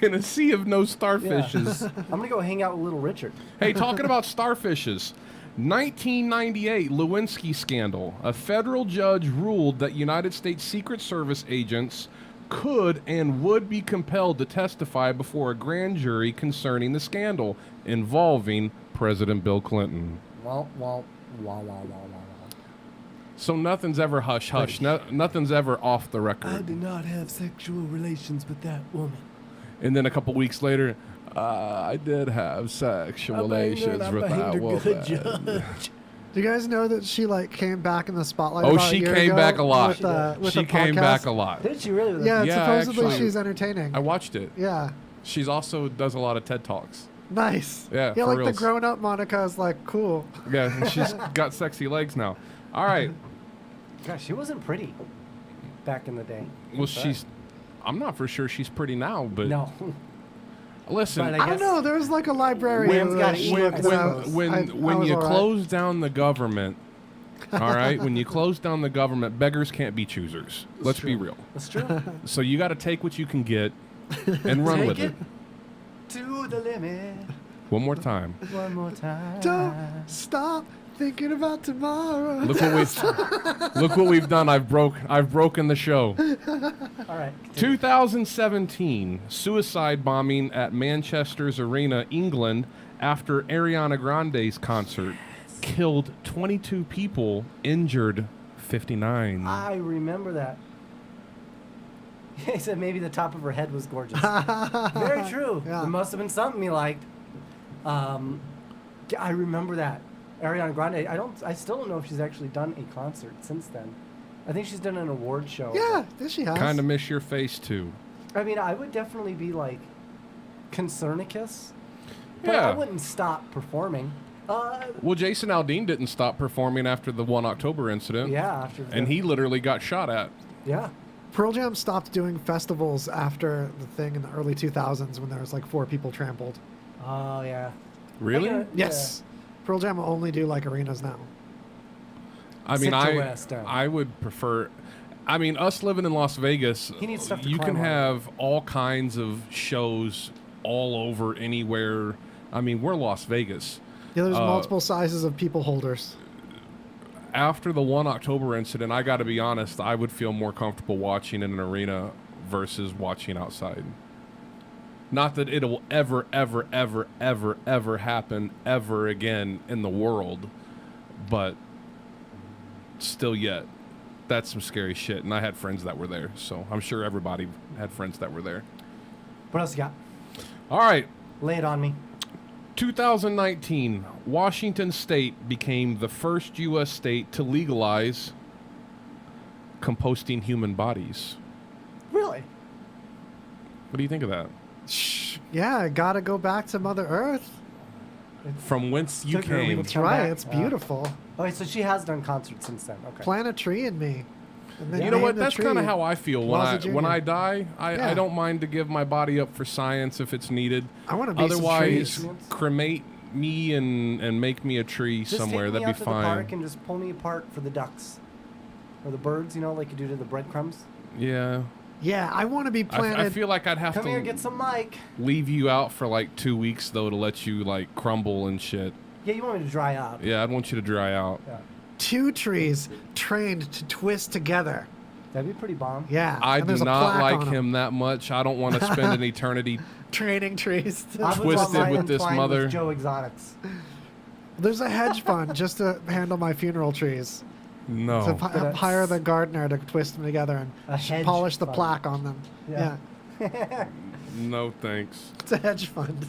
In a sea of no starfishes. I'm gonna go hang out with Little Richard. Hey, talking about starfishes. 1998 Lewinsky scandal. A federal judge ruled that United States Secret Service agents could and would be compelled to testify before a grand jury concerning the scandal involving President Bill Clinton. Wow. So nothing's ever hush-hush. Nothing's ever off the I record. did not have sexual relations with that woman. And then a couple weeks later, I did have sexual relations with that woman. Good judge. Do you guys know that she like came back in the spotlight? Oh, about she a year came ago back a lot. With She the came podcast? back a lot. Did she really? Yeah, Yeah, supposedly actually. she's entertaining. I watched it. Yeah, She's also does a lot of TED Talks. nice. Yeah, yeah, for like reals. the grown-up Monica is like cool. Yeah, and she's got sexy legs now. All right. Gosh, she wasn't pretty back in the day. Well, I'm not for sure she's pretty now, but No. listen, But I don't know. There was like a library. Wham's got that an looked email. that I was- when I was you all right. close down the government, all right, when you close down the government, beggars can't be choosers. Let's be real. That's true. So you got to take what you can get and run Take with it. it to the limit. One more time. One more time. Don't stop thinking about tomorrow. Look what we've done. I've broken the show. All right. 2017 suicide bombing at Manchester's Arena, England, after Ariana Grande's concert killed 22 people, injured 59. I remember that. He said maybe the top of her head was gorgeous. Very true. Yeah. It must have been something he liked. I remember that. Ariana Grande. I still don't know if she's actually done a concert since then. I think she's done an award show. Yeah, there she has. Kind of miss your face too. I mean, I would definitely be like concernicus, but Yeah. I wouldn't stop performing. Well, Jason Aldean didn't stop performing after the 1 October incident. Yeah, after And he literally got shot at. Yeah. Pearl Jam stopped doing festivals after the thing in the early 2000s when there was like 4 people trampled. Oh yeah. Really? Yeah. Yes. Pearl Jam will only do like arenas now. I mean, Stick to West, I would prefer. I mean, us living in Las Vegas, He needs stuff to you can climb on. have all kinds of shows all over anywhere. I mean, we're Las Vegas. Yeah, there's multiple sizes of people holders. After the 1 October incident, I got to be honest, I would feel more comfortable watching in an arena versus watching outside. Not that it'll ever happen ever again in the world, but still yet, that's some scary shit. And I had friends that were there, so I'm sure everybody had friends that were there. What else you got? All right. Lay it on me. 2019, Washington State became the first U.S. state to legalize composting human bodies. Really? What do you think of that? Yeah, I gotta go back to Mother Earth. From whence you Took her a came. week. That's Come right. back. It's beautiful. Okay, so she has done concerts since then. Okay. Plant a tree in me. And then You know name what? the That's tree kind of how I feel Plaza when Jr.. I die. I Yeah. don't mind to give my body up for science if it's needed. I wanna be some Otherwise, trees. cremate me and make me a tree Just somewhere. take me That'd out be to the park fine. and just pull me apart for the ducks or the birds. You know, like you do to the breadcrumbs. Yeah. Yeah, I want to be planted. I feel like I'd have Come to here, get some mic. leave you out for like 2 weeks though to let you like crumble and shit. Yeah, you want me to dry out? Yeah, I'd want you to dry out. Yeah. 2 trees trained to twist together. That'd be pretty bomb. Yeah. I and do there's a not plaque like on 'em. him that much. I don't want to spend an eternity. Training trees. I would Twisted want mine with this entwined mother. With Joe Exotics. There's a hedge fund just to handle my funeral trees. No. To That's- hire the gardener to twist them together and A hedge polish the fund. plaque on them. Yeah. Yeah. No thanks. It's a hedge fund.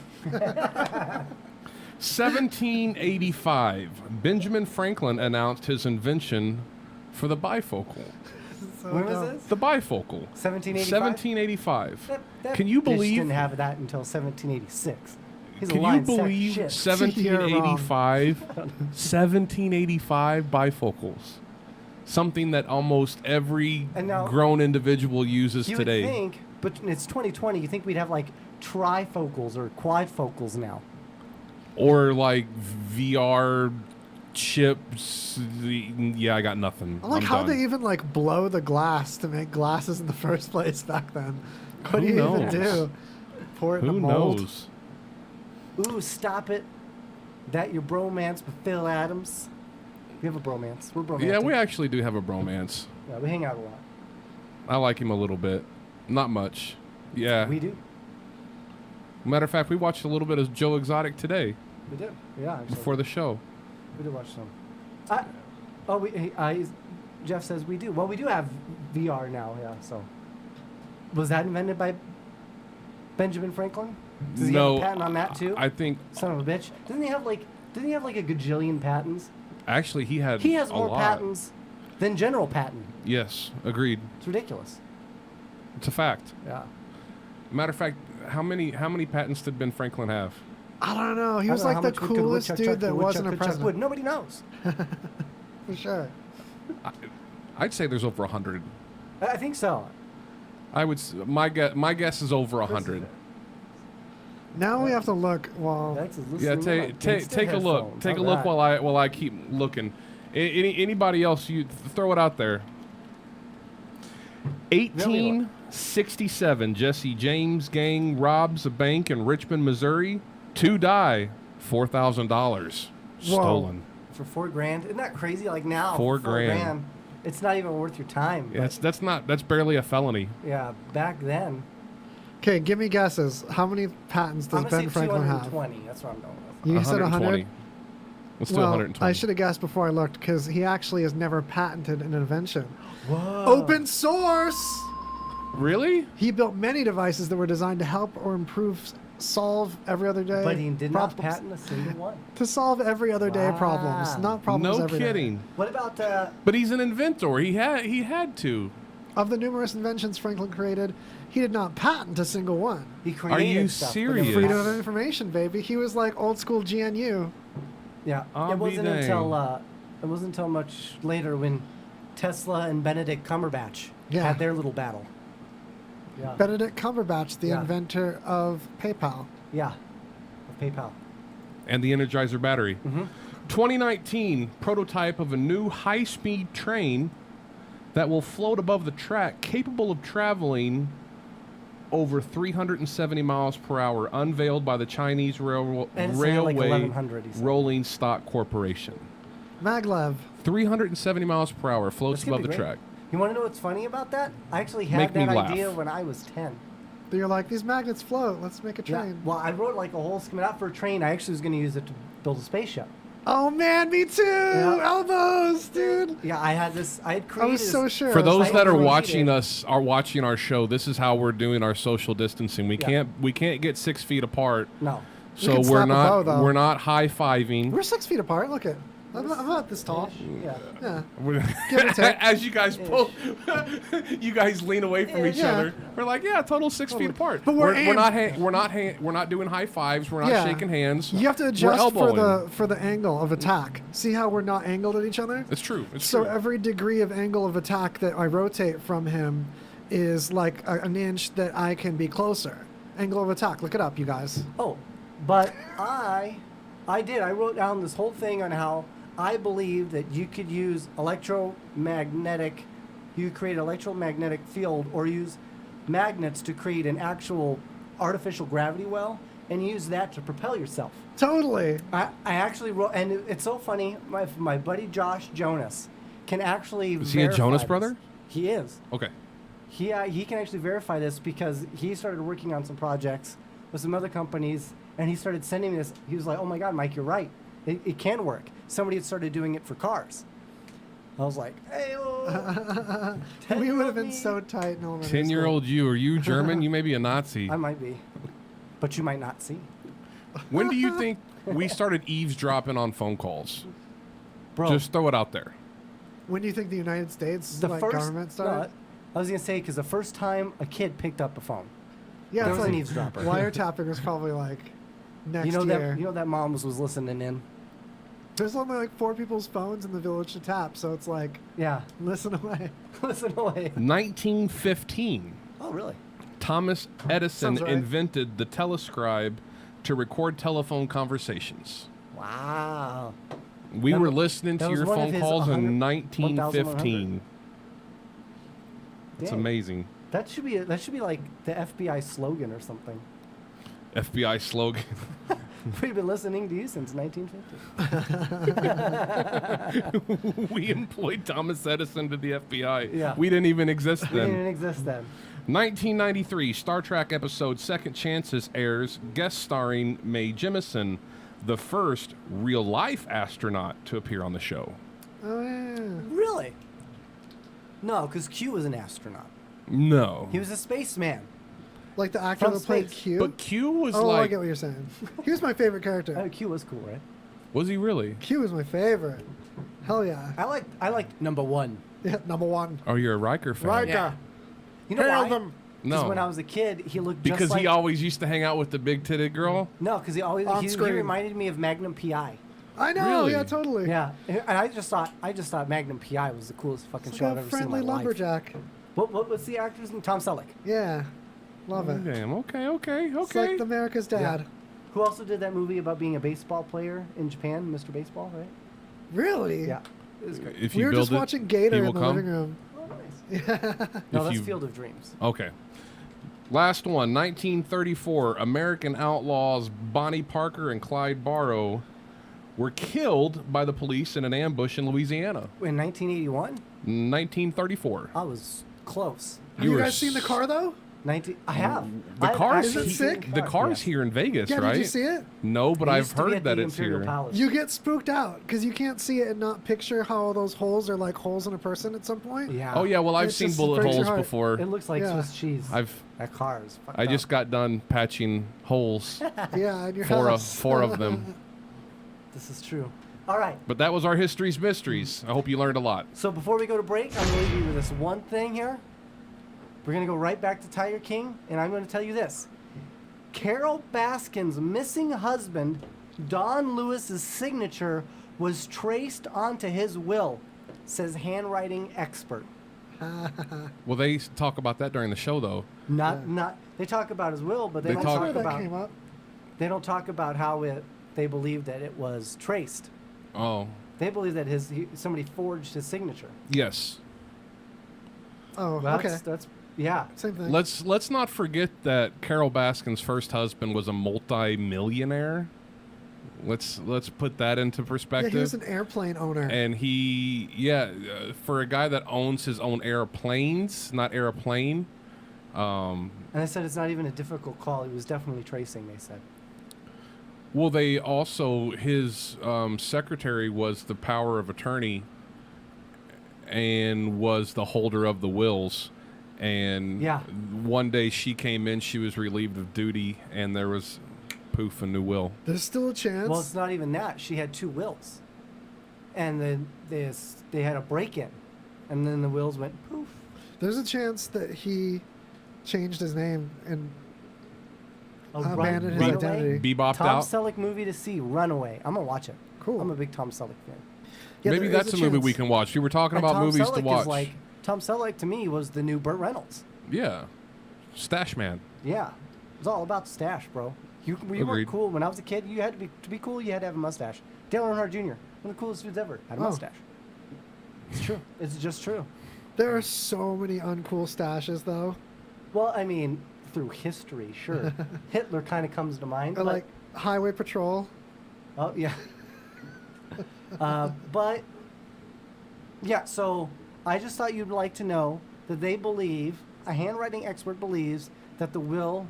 1785, Benjamin Franklin announced his invention for the bifocal. So When was dumb. this? The bifocal. 1785. 1785. That Can you bitch believe? didn't have that until 1786. He's a Can you lying sack of believe shit. 1785? 1785 bifocals. Something that almost every And now- grown individual uses You today. would think, but it's 2020. You think we'd have like trifocals or quadfocals now? Or like VR chips. Yeah, I got nothing. I like I'm how done. they even like blow the glass to make glasses in the first place back then. What Who do you even knows? do? Pour it in Who a mold. knows? Ooh, stop it. That your bromance with Phil Adams. We have a bromance. We're bromantic. Yeah, we actually do have a bromance. Yeah, we hang out a lot. I like him a little bit. Not much. Yeah. We do. Matter of fact, we watched a little bit of Joe Exotic today We did. Yeah, actually. before the show. We did watch some. Jeff says we do. Well, we do have VR now, yeah, so. Was that invented by Benjamin Franklin? Does he have a patent on that too? I think Son of a bitch. Didn't he have like a gajillion patents? actually he has more a lot. patents than General Patton. Yes, agreed. It's ridiculous. It's a fact. Yeah. Matter of fact, how many patents did Ben Franklin have? I don't know. He I was don't know like how the much we could coolest woodchuck dude chuck that the wasn't a woodchuck chuck wood. president. Nobody knows. For sure. I'd say there's over 100. I think so. My guess is over 100. Now we have to look. Well, That's his Yeah, listening take a look. headphones. Take a All look right. while I keep looking. Anybody else? You throw it out there. 1867, Jesse James gang robs a bank in Richmond, Missouri. 2 die, $4,000 stolen. For $4,000, isn't that crazy? Like now, $4 for grand. it's not even worth your time. Yeah, that's barely a felony. Yeah, back then. okay, give me guesses. How many patents does I'm gonna Ben say Franklin have? 220. That's what I'm going with. You said 100? Let's do Well, 120. I should have guessed before I looked because he actually has never patented an invention. Whoa. Open source! Really? He built many devices that were designed to help or improve, solve every other day But he did not problems. patent a single one. To solve every other day problems, Wow. not problems No every day. kidding. What about But he's an inventor. He had to. Of the numerous inventions Franklin created, he did not patent a single one. he created you stuff, but serious? never Freedom of patented. information, baby. He was like old school GNU. Yeah, I'll it be wasn't dang. until much later when Tesla and Benedict Cumberbatch Yeah. had their little battle. Yeah, Benedict Cumberbatch, the Yeah. inventor of PayPal. yeah, of PayPal. And the Energizer battery. Mm-hmm. 2019 prototype of a new high-speed train that will float above the track, capable of traveling over 370 miles per hour, unveiled by the Chinese And it's at like Railway 1100, he said. Rolling Stock Corporation. Maglev. 370 miles per hour floats That's gonna above be the great. track. You want to know what's funny about that? I actually Make had me that laugh. idea when I was 10. You're like, these magnets float. Let's make a Yeah. train. Well, I wrote like a whole scheme out for a train. I actually was going to use it to build a spaceship. Oh, man, me too. Elbows, dude. Yeah, I had I created. was so sure. For those that are created- watching our show, this is how we're doing our social distancing. We Yeah. can't get 6 feet apart. No. So can we're slap a bow, not though. we're not high-fiving. We're 6 feet apart. Look at. I'm not this tall. Yeah. Yeah. We're- Give or take. As you guys pull, you guys lean away from each Yeah. other. We're like, yeah, total 6 feet apart. But we're we're not doing high fives. We're not Yeah. shaking hands. You have to We're adjust for elbowing. the angle of attack. See how we're not angled at each other? It's true. It's So true. every degree of angle of attack that I rotate from him is like an inch that I can be closer. Angle of attack. Look it up, you guys. Oh, but I wrote down this whole thing on how I believe that you could use you could create an electromagnetic field or use magnets to create an actual artificial gravity well and use that to propel yourself. Totally. I actually wrote, and it's so funny, my buddy Josh Jonas can actually Is he a verify Jonas this. brother? He is. Okay. He can actually verify this because he started working on some projects with some other companies, and he started sending me this. He was like, "Oh my God, Mike, you're right. It can work." Somebody had started doing it for cars. I was like, "Hey, We would have been so tight in elementary 10-year-old you. Are you German? You may be a Nazi. I might be, but you might not see." When do you think we started eavesdropping on phone calls? Bro, Just throw it out there. When do you think the United States the first government started? No, I was gonna say because the first time a kid picked up a phone, Yeah, there it's was an like eavesdropper. wiretapping was probably like next you know year. that mom was listening in. There's only like 4 people's phones in the village to tap, so it's like, Yeah, listen away. listen away. 1915. Oh, really? Thomas Edison Sounds right. invented the telescribe to record telephone conversations. Wow. We That were wa- listening that to was your one of phone his calls 100 in 1915. It's Dang. amazing. That should be like the FBI slogan or something. FBI slogan. We've been listening to you since 1950. We employed Thomas Edison to the FBI. Yeah. We didn't even exist We didn't even then. exist then. 1993, Star Trek episode Second Chances airs, guest starring Mae Jemison, the first real-life astronaut to appear on the show. Oh, yeah. Really? No, because Q was an astronaut. No. He was a spaceman. Like the actor From that played space. Q? But Q was Oh, I like... get what you're saying. He was my favorite character. Oh, Q was cool, right? Was he really? Q was my favorite. Hell yeah. I like number one. Yeah, number one. Oh, you're a Riker fan. Riker. Yeah. You know Hail why? them. Because No. when I was a kid, he looked Because just like... he always used to hang out with the big-titted girl? No, because he always On he screen. reminded me of Magnum PI. I know, Really? yeah, totally. Yeah, and I just thought Magnum PI was the coolest fucking It's show like I've a ever seen in my friendly life. lumberjack. What's the actor's name? Tom Selleck. Yeah. Love it. Damn, okay. It's like America's dad. Yeah. Who also did that movie about being a baseball player in Japan, Mr. Baseball, right? Really? Yeah, it was great. If We you were build just it, watching he Gator will in the come? living room. Oh, nice. No, If that's you- Field of Dreams. Okay. Last one, 1934. American outlaws Bonnie Parker and Clyde Barrow were killed by the police in an ambush in Louisiana. In 1981, 1934. I was close. Have you were guys seen the car, though? I have. The I've car's actually Is it seen sick? The car's yes. here in Vegas, Yeah, right? did you see it? No, but It I've used to be heard at that the it's Imperial here. Palace. You get spooked out because you can't see it and not picture how those holes are like holes in a person at some point. Yeah. Oh yeah, well I've It's seen just bullet breaks your holes heart. before. It looks like Yeah. Swiss cheese. That car is fucked I up. just got done patching holes. Yeah, in your four house. of them. This is true. All right. But that was our history's mysteries. I hope you learned a lot. So before we go to break, I'm going to leave you with this one thing here. We're going to go right back to Tiger King, and I'm going to tell you this. Carol Baskin's missing husband, Don Lewis's signature, was traced onto his will, says handwriting expert. Well, they talk about that during the show, though. Not. They talk about his will, but they They don't talk- talk That about. came up. They don't talk about how they believe that it was traced. Oh, They believe that somebody forged his signature. yes. Oh, Well, okay. That's yeah. Same thing. Let's not forget that Carol Baskin's first husband was a multi-millionaire. Let's put that into Yeah, perspective. he was an airplane owner. And for a guy that owns his own airplanes, not airplane. And I said it's not even a difficult call. He was definitely tracing. They said. Well, they also his secretary was the power of attorney, and was the holder of the wills. And Yeah. one day she came in, she was relieved of duty, and there was poof, a new will. There's still a chance. Well, it's not even that. She had two wills, and then they had a break-in, and then the wills went poof. There's a chance that he changed his name and abandoned his Runaway? identity. Bebopped Tom out. Selleck movie to see, Runaway. I'm gonna watch it. Cool. I'm a big Tom Selleck fan. Yeah, Maybe there is that's a movie we chance. can watch. You were talking And about Tom movies Selleck to watch. Is like Tom Selleck to me was the new Burt Reynolds. Yeah, Stash Man. Yeah, it was all about stash, bro. You Agreed. weren't cool when I was a kid. You had to be cool. You had to have a mustache. Dale Earnhardt Jr. One of the coolest dudes ever had a Oh. mustache. It's true. It's just true. There are so many uncool stashes, though. Well, I mean, through history, sure. Hitler kind of comes to mind. Or but- like Highway Patrol. Oh yeah. But yeah, so I just thought you'd like to know that they believe, a handwriting expert believes, that the will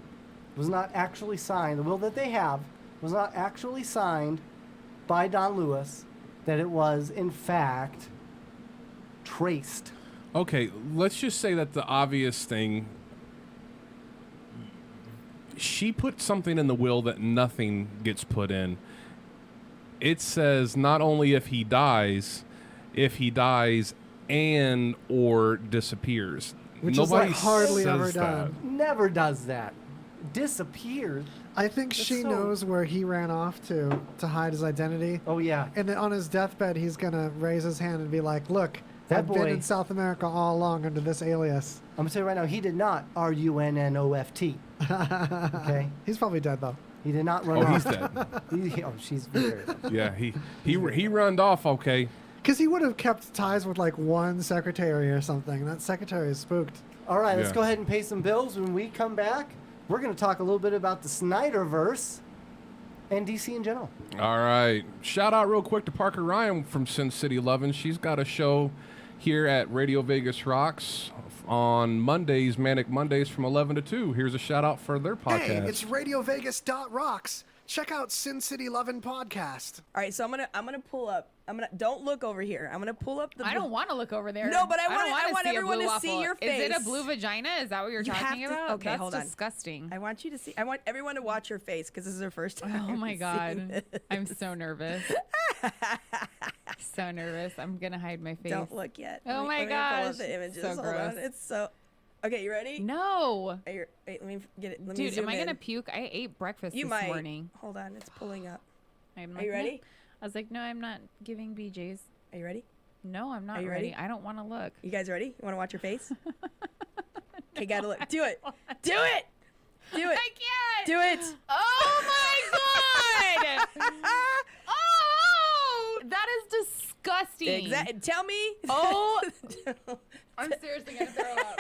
was not actually signed. The will that they have was not actually signed by Don Lewis. That it was in fact traced. Okay, let's just say that the obvious thing. She put something in the will that nothing gets put in. It says not only if he dies and or disappears. Which Nobody is like hardly says ever that. done. Never does that. Disappeared. I think That's she so- knows where he ran off to hide his identity. Oh yeah. And then on his deathbed, he's going to raise his hand and be like, look, That I've been boy- in South America all along under this alias. I'm gonna tell you right now, he did not RUNNOFT. Okay. He's probably dead, though. He did not run Oh, off. he's dead. She's very. Yeah, he runned off. Okay. Because he would have kept ties with like one secretary or something. And that secretary is spooked. All right, let's Yeah. go ahead and pay some bills. When we come back, we're going to talk a little bit about the Snyderverse and DC in general. All right. Shout out real quick to Parker Ryan from Sin City Lovin'. She's got a show here at Radio Vegas Rocks on Mondays, Manic Mondays from 11 to 2. Here's a shout out for their podcast. Hey, it's RadioVegas.rocks. Check out Sin City Lovin' Podcast. All right, so I'm gonna pull up. Don't look over here. I'm gonna pull up the. I don't want to look over there. No, but I don't want see a everyone blue to see waffle. your face. Is it a blue vagina? Is that what you're talking about? Okay, That's hold on. Disgusting. I want you to see. I want everyone to watch your face because this is their first time. Oh my seeing god, this. I'm so nervous. So nervous. I'm gonna hide my face. Don't look yet. Oh my let me pull gosh, up the images. so Hold gross. on. It's so. Okay, you ready? No. Wait, let me get it. Let me Dude, zoom am I in. gonna puke? I ate breakfast You this might. morning. Hold on, it's pulling up. I'm Are you ready? I was like, no, I'm not giving BJ's. Are you ready? No, I'm not Are you ready. ready? I don't want to look. You guys ready? You want to watch your face? Okay, gotta look. Do it. Do it. Do it. I can't. Do it. Oh my god. Oh, that is disgusting. Exactly. Tell me. Oh, I'm seriously gonna throw up.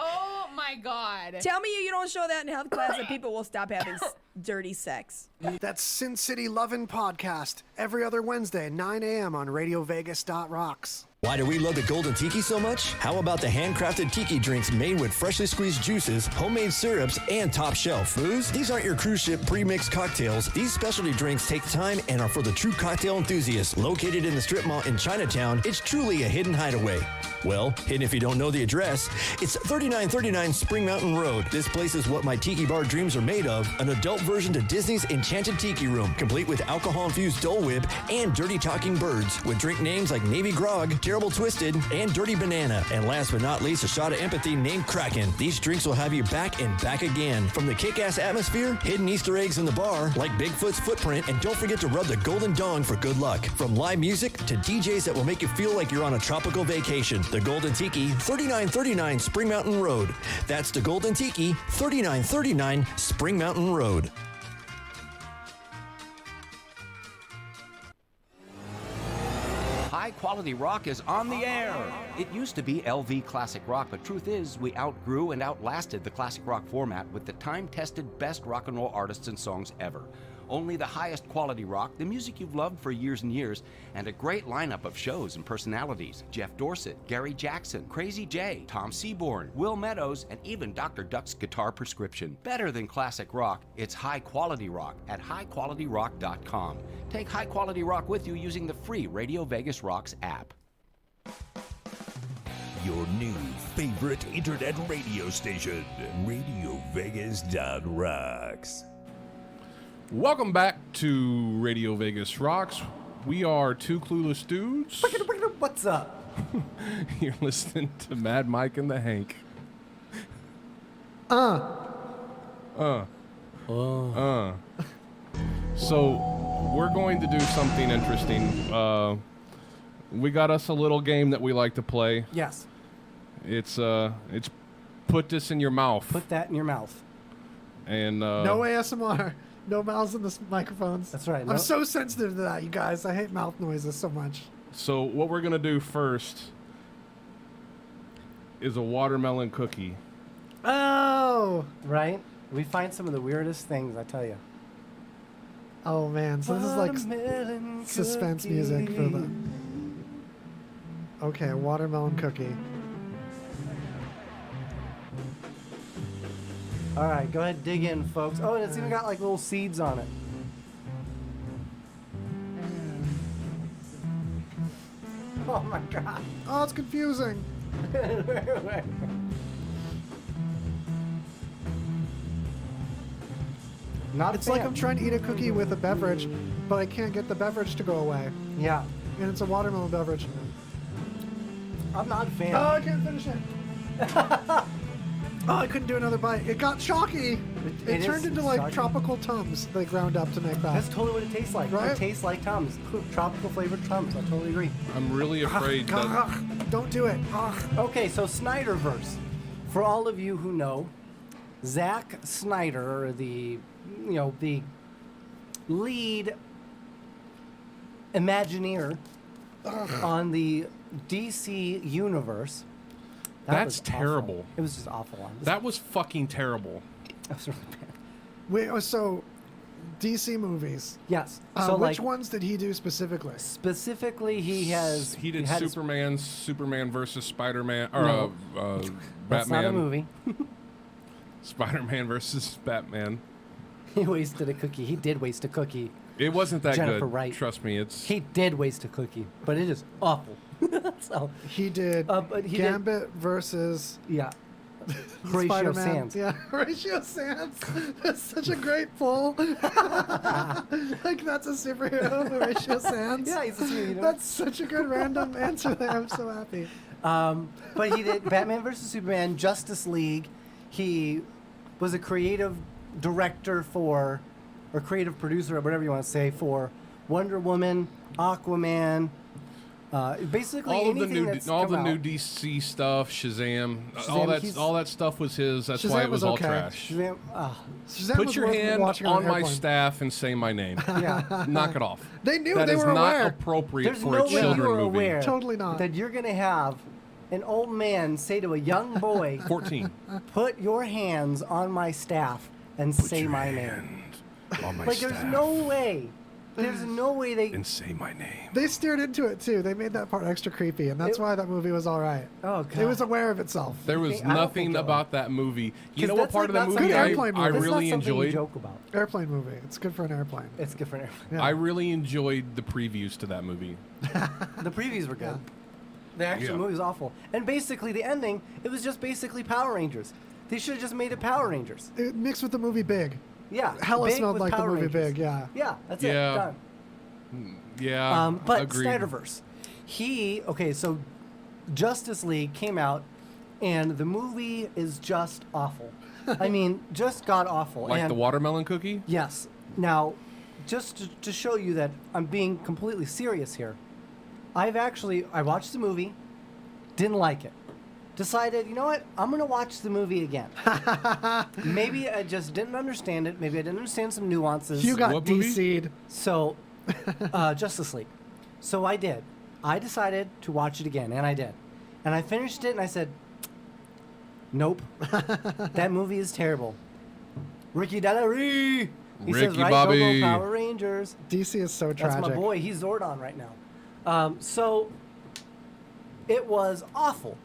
Oh my god. Tell me you don't show that in health class and people will stop having dirty sex. That's Sin City Lovin' Podcast. Every other Wednesday, 9 a.m. on RadioVegas.rocks. Why do we love the Golden Tiki so much? How about the handcrafted tiki drinks made with freshly squeezed juices, homemade syrups, and top shelf booze? These aren't your cruise ship pre-mixed cocktails. These specialty drinks take time and are for the true cocktail enthusiasts. Located in the strip mall in Chinatown, it's truly a hidden hideaway. Well, hidden if you don't know the address. It's 3939 Spring Mountain Road. This place is what my tiki bar dreams are made of. An adult version to Disney's Enchanted Tiki Room, complete with alcohol-infused Dole Whip and dirty talking birds, with drink names like Navy Grog, Terrible Twisted, and Dirty Banana. And last but not least, a shot of empathy named Kraken. These drinks will have you back and back again. From the kick-ass atmosphere, hidden Easter eggs in the bar, like Bigfoot's footprint, and don't forget to rub the golden dong for good luck. From live music to DJs that will make you feel like you're on a tropical vacation. The Golden Tiki, 3939 Spring Mountain Road. That's the Golden Tiki, 3939 Spring Mountain Road. High Quality Rock is on the air. It used to be LV Classic Rock, but truth is, we outgrew and outlasted the classic rock format with the time-tested best rock and roll artists and songs ever. Only the highest quality rock, the music you've loved for years and years, and a great lineup of shows and personalities. Jeff Dorset, Gary Jackson, Crazy J, Tom Seaborn, Will Meadows, and even Dr. Duck's Guitar Prescription. Better than classic rock, it's high quality rock at highqualityrock.com. Take high quality rock with you using the free Radio Vegas Rocks app. Your new favorite internet radio station, RadioVegas.Rocks. Welcome back to Radio Vegas Rocks. We are two clueless dudes. What's up? You're listening to Mad Mike and the Hank. So we're going to do something interesting. We got us a little game that we like to play. Yes. It's put this in your mouth. Put that in your mouth. And No ASMR. No mouths in the microphones. That's right. I'm so sensitive to that, you guys. I hate mouth noises so much. So what we're gonna do first is a watermelon cookie. Oh! Right? We find some of the weirdest things, I tell you. Oh, man. So this is like Watermelon suspense cookie. music for the... Okay, watermelon cookie. All right, go ahead, dig in, folks. Oh, and it's even got like little seeds on it. Oh my god. Oh, it's confusing. Not It's like I'm trying to eat a cookie with a beverage, but I can't get the beverage to go away. Yeah. And it's a watermelon beverage. I'm not a fan. Oh, I can't finish it. Oh, I couldn't do another bite. It got chalky. It turned into like chalky. tropical Tums they ground up to make that. That's totally what it tastes like. Right? It tastes like Tums. Tropical flavored Tums. I totally agree. I'm really afraid that Don't do it. Okay, so Snyderverse. For all of you who know, Zack Snyder, the lead Imagineer on the DC universe. That's was awful. terrible. It was just awful. That was fucking terrible. That was really bad. Wait, so DC movies. Yes. So like, which ones did he do specifically? Specifically, he did Superman versus Spider-Man, or No. Batman. That's not a movie. Spider-Man versus Batman. He wasted a cookie. He did waste a cookie. It wasn't that Jennifer good. Wright. Trust me, it's. He did waste a cookie, but it is awful. So he did but he Gambit versus Horatio Spider-Man. Sands. Yeah, Horatio Sands. That's such a great pull. Like that's a superhero, Horatio Sands. Yeah, he's a superhero. That's such a good random answer there. I'm so happy. But he did Batman versus Superman, Justice League. He was a creative director for, or creative producer, or whatever you want to say, for Wonder Woman, Aquaman. Basically, all of the anything new, that's all come the out. new DC stuff, Shazam, Shazam, all that stuff was his. That's Shazam why it was all okay. trash. Shazam, Shazam Put was your worth hand watching on an my airplane. staff and say my name. Yeah. Knock it off. They knew That they is were not aware. appropriate There's for no a way you children are movie. aware Totally not. that you're going to have an old man say to a young boy, 14. "Put your hands on my staff and say my name." On my Like, staff there's no way. There's no way they. and say my name. They steered into it too. They made that part extra creepy, and that's why that movie was all right. Oh god. It was aware of itself. There was I don't nothing think it about that movie. You 'Cause know what that's part like of the not movie something- I Airplane movie. That's not really something you enjoyed? joke about. Airplane movie. It's good for an airplane. It's good for an airplane. Yeah. I really enjoyed the previews to that movie. The previews were good. The actual Yeah. movie was awful. And basically, the ending, it was just basically Power Rangers. They should have just made it Power Rangers. It mixed with the movie Big. Yeah. Hella Big smelled with like Power the movie Rangers. Big. Yeah. Yeah, that's Yeah. it. Done. Yeah, But agreed. Snyderverse. So Justice League came out, and the movie is just awful. I mean, just god awful. Like and the watermelon cookie? Yes. Now, just to show you that I'm being completely serious here, I watched the movie, didn't like it. Decided, you know what? I'm going to watch the movie again. Maybe I just didn't understand it. Maybe I didn't understand some nuances. You got What movie? DC'd. So, Justice League. So I did. I decided to watch it again, and I did. And I finished it, and I said, nope. That movie is terrible. Ricky Delary! He says, Ricky right, Bobby. go Power Rangers. DC is so tragic. That's my boy. He's Zordon right now. So it was awful.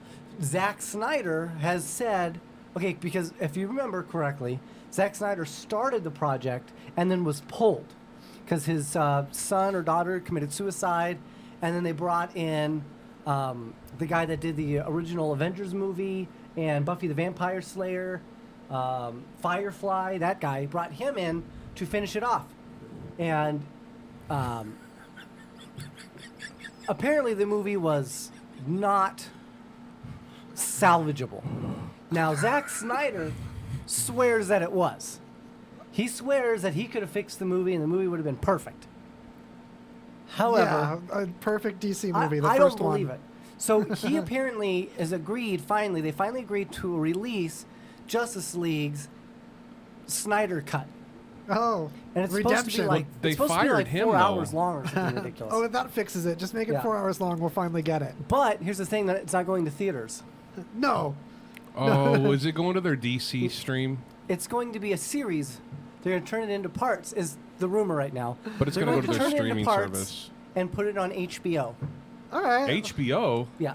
Zack Snyder has said, okay, because if you remember correctly, Zack Snyder started the project and then was pulled because his son or daughter committed suicide, and then they brought in the guy that did the original Avengers movie and Buffy the Vampire Slayer, Firefly, that guy, brought him in to finish it off. And apparently the movie was not salvageable. Now, Zack Snyder swears that it was. He swears that he could have fixed the movie and the movie would have been perfect. However, yeah, a perfect DC movie. The I first don't believe one. it. So he apparently is agreed, they finally agreed to release Justice League's Snyder cut. Oh, And it's redemption. supposed to be like, They it's supposed to be fired like him, 4 though. hours long or something ridiculous. Oh, that fixes it. Just make it Yeah. 4 hours long. We'll finally get it. But here's the thing, that it's not going to theaters. No. Oh, is it going to their DC stream? It's going to be a series. They're going to turn it into parts, is the rumor right now. But it's They're going to go to their turn it into streaming parts service. and put it on HBO. All right. HBO? Yeah.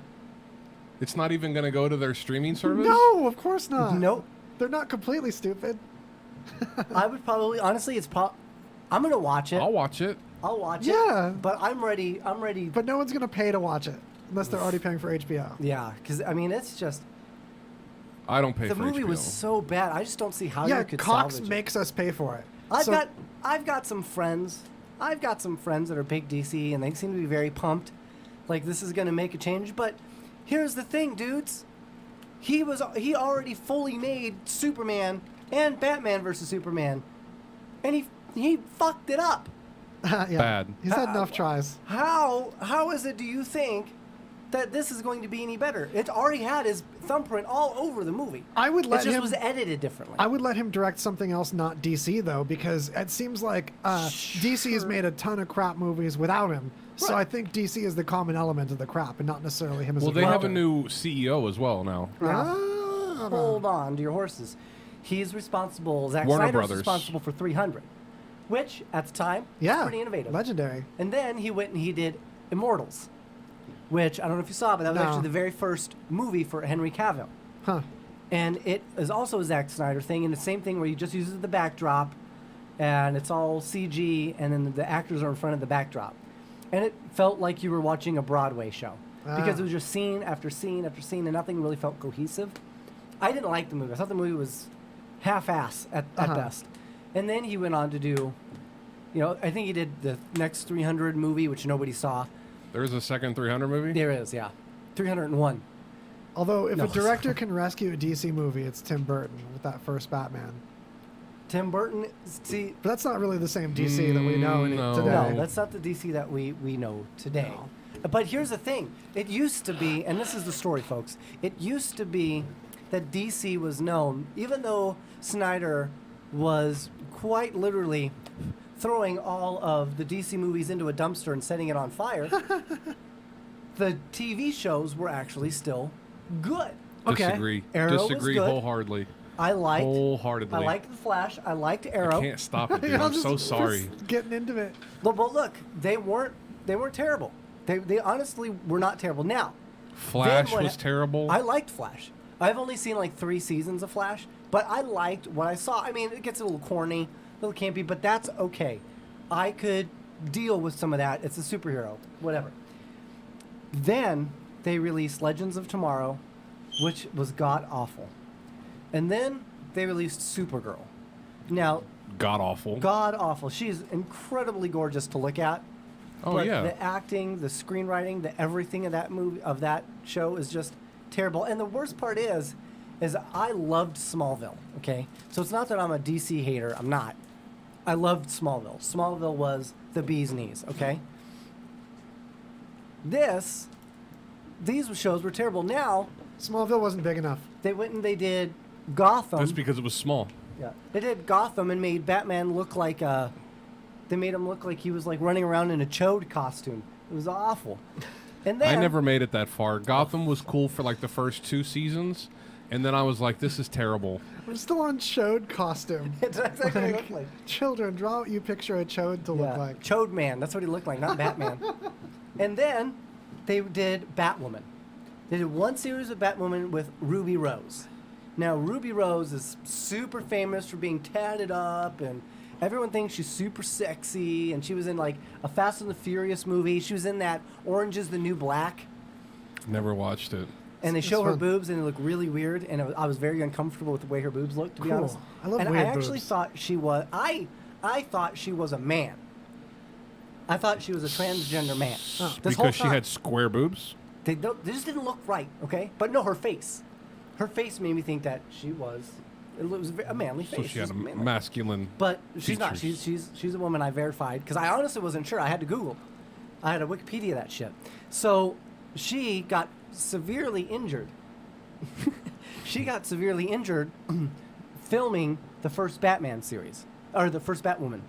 It's not even going to go to their streaming service? No, of course not. Nope. They're not completely stupid. I would probably, honestly, I'm going to watch it. I'll watch it. I'll watch Yeah. it. But I'm ready. But no one's gonna pay to watch it unless they're already paying for HBO. Yeah, because, I mean, it's just, I don't pay the for movie HBO. was so bad. I just don't see how Yeah, you could Cox salvage it. makes us pay for it. I've got some friends. I've got some friends that are big DC, and they seem to be very pumped. Like, this is going to make a change. But here's the thing, dudes. He already fully made Superman and Batman versus Superman, and he fucked it up. Yeah. Bad. He's had enough tries. How is it, do you think, that this is going to be any better? It already had his thumbprint all over the movie. I would let it just him. was edited differently. I would let him direct something else, not DC though, because it seems like DC has made a ton of crap movies without him. So I think DC is the common element of the crap, and not necessarily him as Well, a they have a director. new CEO as well now. Now, hold on to your horses. He's responsible. Zack Warner Snyder's Brothers. responsible for 300. which at the time Yeah, was pretty innovative. legendary. And then he went and he did Immortals, which I don't know if you saw, but that was No. actually the very first movie for Henry Cavill. Huh. And it is also a Zack Snyder thing, and the same thing where he just uses the backdrop, and it's all CG, and then the actors are in front of the backdrop. And it felt like you were watching a Broadway show because it was just scene after scene after scene, and nothing really felt cohesive. I didn't like the movie. I thought the movie was half-ass at best. And then he went on to do, I think he did the next 300 movie, which nobody saw. There is a second 300 movie? There is, yeah. 301. Although, if No. a director can rescue a DC movie, it's Tim Burton with that first Batman. Tim Burton, see... But that's not really the same DC that we know today. No, that's not the DC that we know today. No. But here's the thing. It used to be, and this is the story, folks, it used to be that DC was known, even though Snyder was quite literally throwing all of the DC movies into a dumpster and setting it on fire, the TV shows were actually still good. Disagree. Arrow was Disagree good. wholeheartedly. I liked The Flash. I liked Arrow. I can't stop it, dude. I'm so sorry. Getting into it. But look, they weren't terrible. They honestly were not terrible. Now, Flash was terrible. I liked Flash. I've only seen like 3 seasons of Flash, but I liked what I saw. I mean, it gets a little corny, a little campy, but that's okay. I could deal with some of that. It's a superhero, whatever. Then they released Legends of Tomorrow, which was god-awful. And then they released Supergirl. Now, god-awful. God-awful. She's incredibly gorgeous to look at. Oh, but yeah. the acting, the screenwriting, the everything of that movie, of that show is just terrible. And the worst part is I loved Smallville, okay? So it's not that I'm a DC hater. I'm not. I loved Smallville. Smallville was the bee's knees, okay? These shows were terrible. Now... Smallville wasn't big enough. They went and they did Gotham. That's because it was small. Yeah. They did Gotham and made Batman look like they made him look like he was like running around in a chode costume. It was awful. And then I never made it that far. Gotham was cool for like the first 2 seasons, and then I was like, this is terrible. I'm still on chode costume. That's exactly what he looked like. Children, draw what you picture a chode to look like. Chode Man. That's what he looked like, not Batman. And then they did Batwoman. They did 1 series of Batwoman with Ruby Rose. Now, Ruby Rose is super famous for being tatted up, and everyone thinks she's super sexy, and she was in, like, a Fast and the Furious movie. She was in that Orange is the New Black. Never watched it. And they show her boobs, and they look really weird, and I was very uncomfortable with the way her boobs looked, to be honest. I love and weird I actually boobs. thought she was... I thought she was a man. I thought she was a transgender man. This whole Because she time. had square boobs? They just didn't look right, okay? But no, her face. Her face made me think that she was... It was a manly face. So she had a manly. masculine But she's not. features. She's a woman I verified. Because I honestly wasn't sure. I had to Google. I had to Wikipedia that shit. So she got severely injured. She got severely injured filming the first Batman series. Or the first Batwoman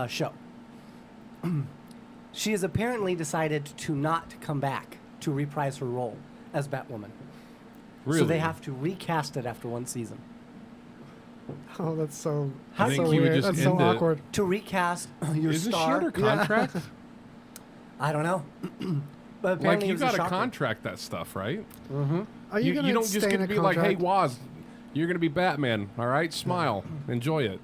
show. She has apparently decided to not come back to reprise her role as Batwoman. Really? So they have to recast it after 1 season. Oh, that's so. How that's do so you weird. That's so awkward. To recast your Isn't star. she under contract? I don't know. But Like, apparently you it was a got to shocker. contract that stuff, right? Mm-hmm. Are you gonna don't stay just get in to a be like, hey, contract? Woz, you're going to be Batman, all right? Smile. Enjoy it.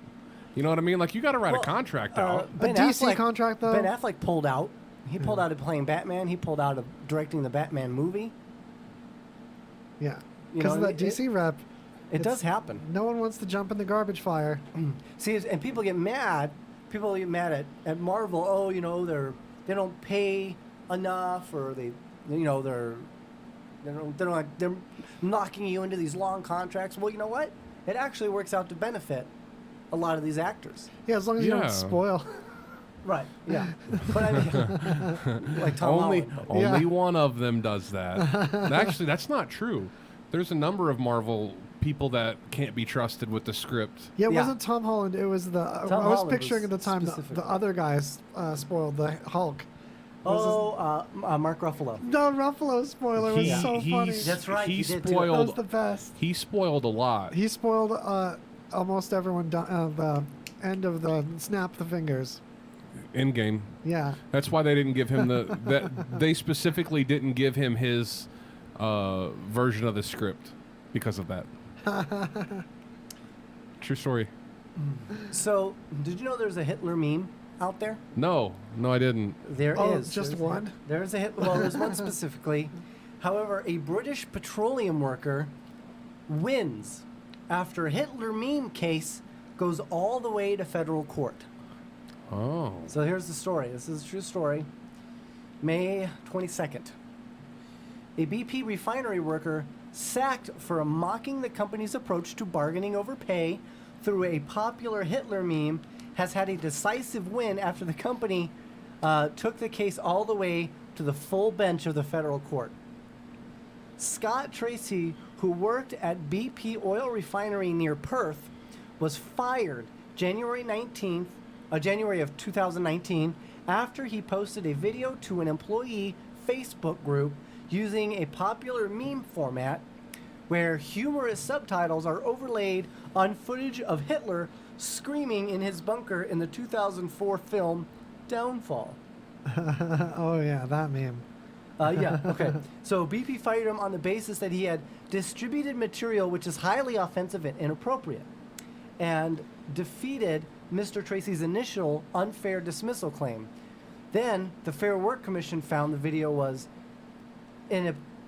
You know what I mean? Like, you got to write a contract out. A DC contract, though? Ben Affleck pulled out. He pulled out of playing Batman. He pulled out of directing the Batman movie. Yeah. You Because of know, that DC rep. It does happen. No one wants to jump in the garbage fire. See, and people get mad. People get mad at Marvel. Oh, you know, they don't pay enough, or they're knocking you into these long contracts. Well, you know what? It actually works out to benefit a lot of these actors. Yeah, as long as you don't spoil. Right. Yeah. But I mean, like Tom only Holland. one of them does that. Actually, that's not true. There's a number of Marvel people that can't be trusted with the script. Yeah, it wasn't Tom Holland. It was the. I was Holland picturing was at the time specific. the other guys spoiled the Hulk. Mark Ruffalo. No, Ruffalo's spoiler was so funny. That's right. He did too. That spoiled. was the best. He spoiled a lot. He spoiled almost everyone. end of the snap the fingers. In game. Yeah. That's why they didn't give him they specifically didn't give him his version of the script because of that. True story. So, did you know there's a Hitler meme out there? No, I didn't. There is. Just one? There's a Hitler. Well, there's one specifically. However, a British petroleum worker wins after a Hitler meme case goes all the way to federal court. Oh. So here's the story. This is a true story. May 22nd. A BP refinery worker sacked for mocking the company's approach to bargaining over pay through a popular Hitler meme has had a decisive win after the company took the case all the way to the full bench of the federal court. Scott Tracy, who worked at BP oil refinery near Perth, was fired January of 2019 after he posted a video to an employee Facebook group using a popular meme format where humorous subtitles are overlaid on footage of Hitler screaming in his bunker in the 2004 film Downfall. Oh, yeah, that meme. Yeah, okay. So BP fired him on the basis that he had distributed material which is highly offensive and inappropriate, and defeated Mr. Tracy's initial unfair dismissal claim. Then the Fair Work Commission found the video was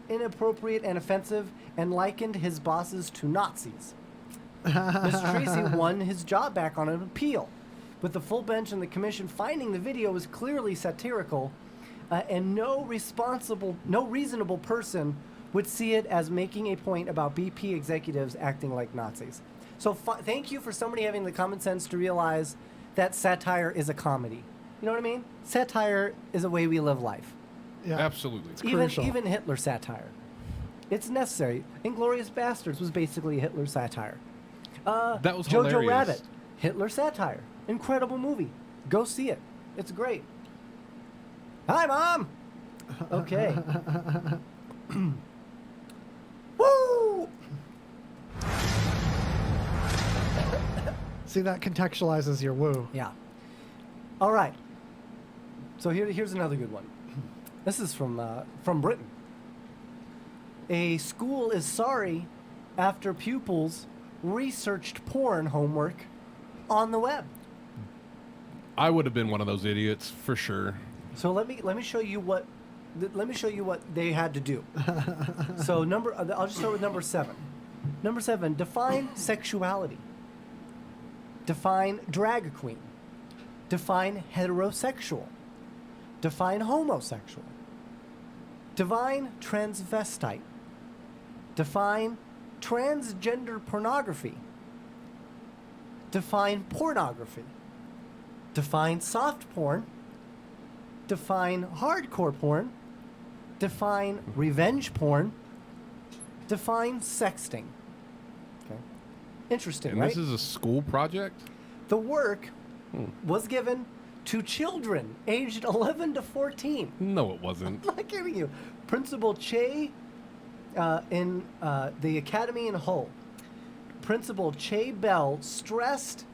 inappropriate and offensive and likened his bosses to Nazis. Mr. Tracy won his job back on an appeal, with the full bench and the commission finding the video was clearly satirical, and no reasonable person would see it as making a point about BP executives acting like Nazis. So thank you for somebody having the common sense to realize that satire is a comedy. You know what I mean? Satire is a way we live life. Yeah, absolutely. It's crucial. Even Hitler satire. It's necessary. Inglourious Bastards was basically Hitler satire. That was Jojo hilarious. Rabbit, Hitler satire. Incredible movie. Go see it. It's great. Hi, Mom. Okay. Woo! See, that contextualizes your woo. Yeah. All right. So here's another good one. This is from Britain. A school is sorry after pupils researched porn homework on the web. I would have been one of those idiots for sure. So let me show you what they had to do. So I'll just start with number 7. Number 7, define sexuality. Define drag queen. Define heterosexual. Define homosexual. Define transvestite. Define transgender pornography. Define pornography. Define soft porn. Define hardcore porn. Define revenge porn. Define sexting. Okay. Interesting, And right? this is a school project? The work was given to children aged 11 to 14. No, it wasn't. I'm not kidding you. Principal Che in the Academy in Hull. Principal Che Bell stressed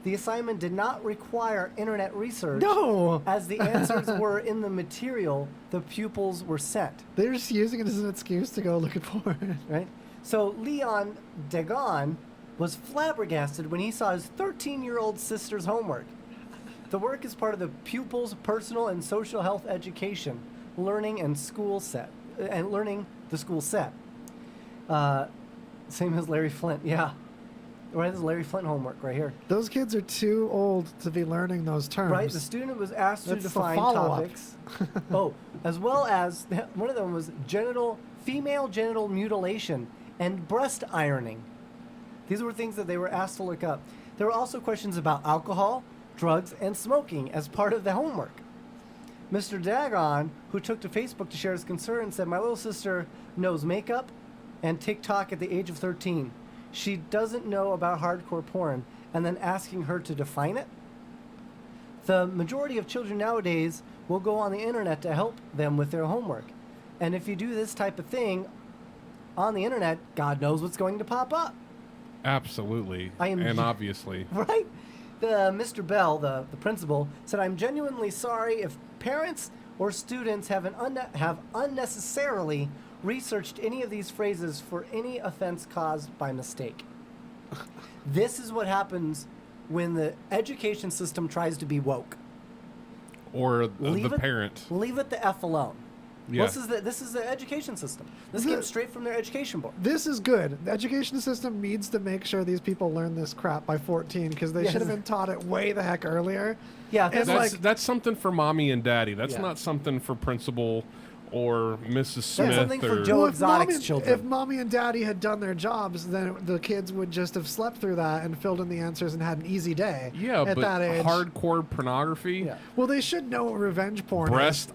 the assignment did not require internet research. No! As the answers were in the material the pupils were sent. They're just using it as an excuse to go look at porn. Right? So Leon Dagon was flabbergasted when he saw his 13-year-old sister's homework. The work is part of the pupils' personal and social health education, learning the school set. Same as Larry Flint, yeah. Right, this is Larry Flint homework right here. Those kids are too old to be learning those terms. Right, the student was asked to That's the define follow-up. topics. As well as one of them was female genital mutilation and breast ironing. These were things that they were asked to look up. There were also questions about alcohol, drugs, and smoking as part of the homework. Mr. Dagon, who took to Facebook to share his concern, said, "My little sister knows makeup and TikTok at the age of 13. She doesn't know about hardcore porn," and then asking her to define it. The majority of children nowadays will go on the internet to help them with their homework. And if you do this type of thing on the internet, God knows what's going to pop up. Absolutely. I am- and obviously. Right? Mr. Bell, the principal, said, "I'm genuinely sorry if parents or students have unnecessarily researched any of these phrases for any offense caused by mistake." This is what happens when the education system tries to be woke. Or the parent. Leave it the F alone. Yeah. This is the education system. This came straight from their education board. This is good. The education system needs to make sure these people learn this crap by 14 because they should have been taught it way the heck earlier. Yeah, that's something for mommy and daddy. That's Yeah. not something for principal or Mrs. Smith. something for or Joe Exotic's children. If mommy and daddy had done their jobs, then the kids would just have slept through that and filled in the answers and had an easy day. Yeah, at but that age. hardcore pornography. Yeah. Well, they should know what revenge porn Breast, is.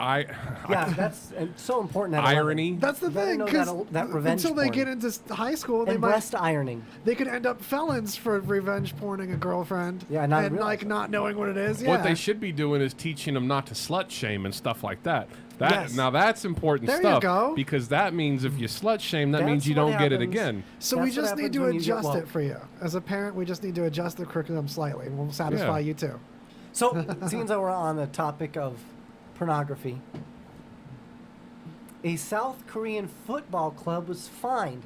Yeah, that's so important. At Irony. 11. That's the You gotta thing, know because that revenge until they porn. get into high school, they And might breast ironing. they could end up felons for revenge porning a girlfriend. Yeah, and realize like not knowing what it is. Yeah. What they should be doing is teaching them not to slut shame and stuff like that. Yes. Now that's important There you stuff go. because that means if you slut shame, that That's means you what don't get it happens. again. So That's we what just need happens to when you get adjust woke. it for you. As a parent, we just need to adjust the curriculum slightly, and we'll satisfy Yeah. you too. So, seeing as we're on the topic of pornography, a South Korean football club was fined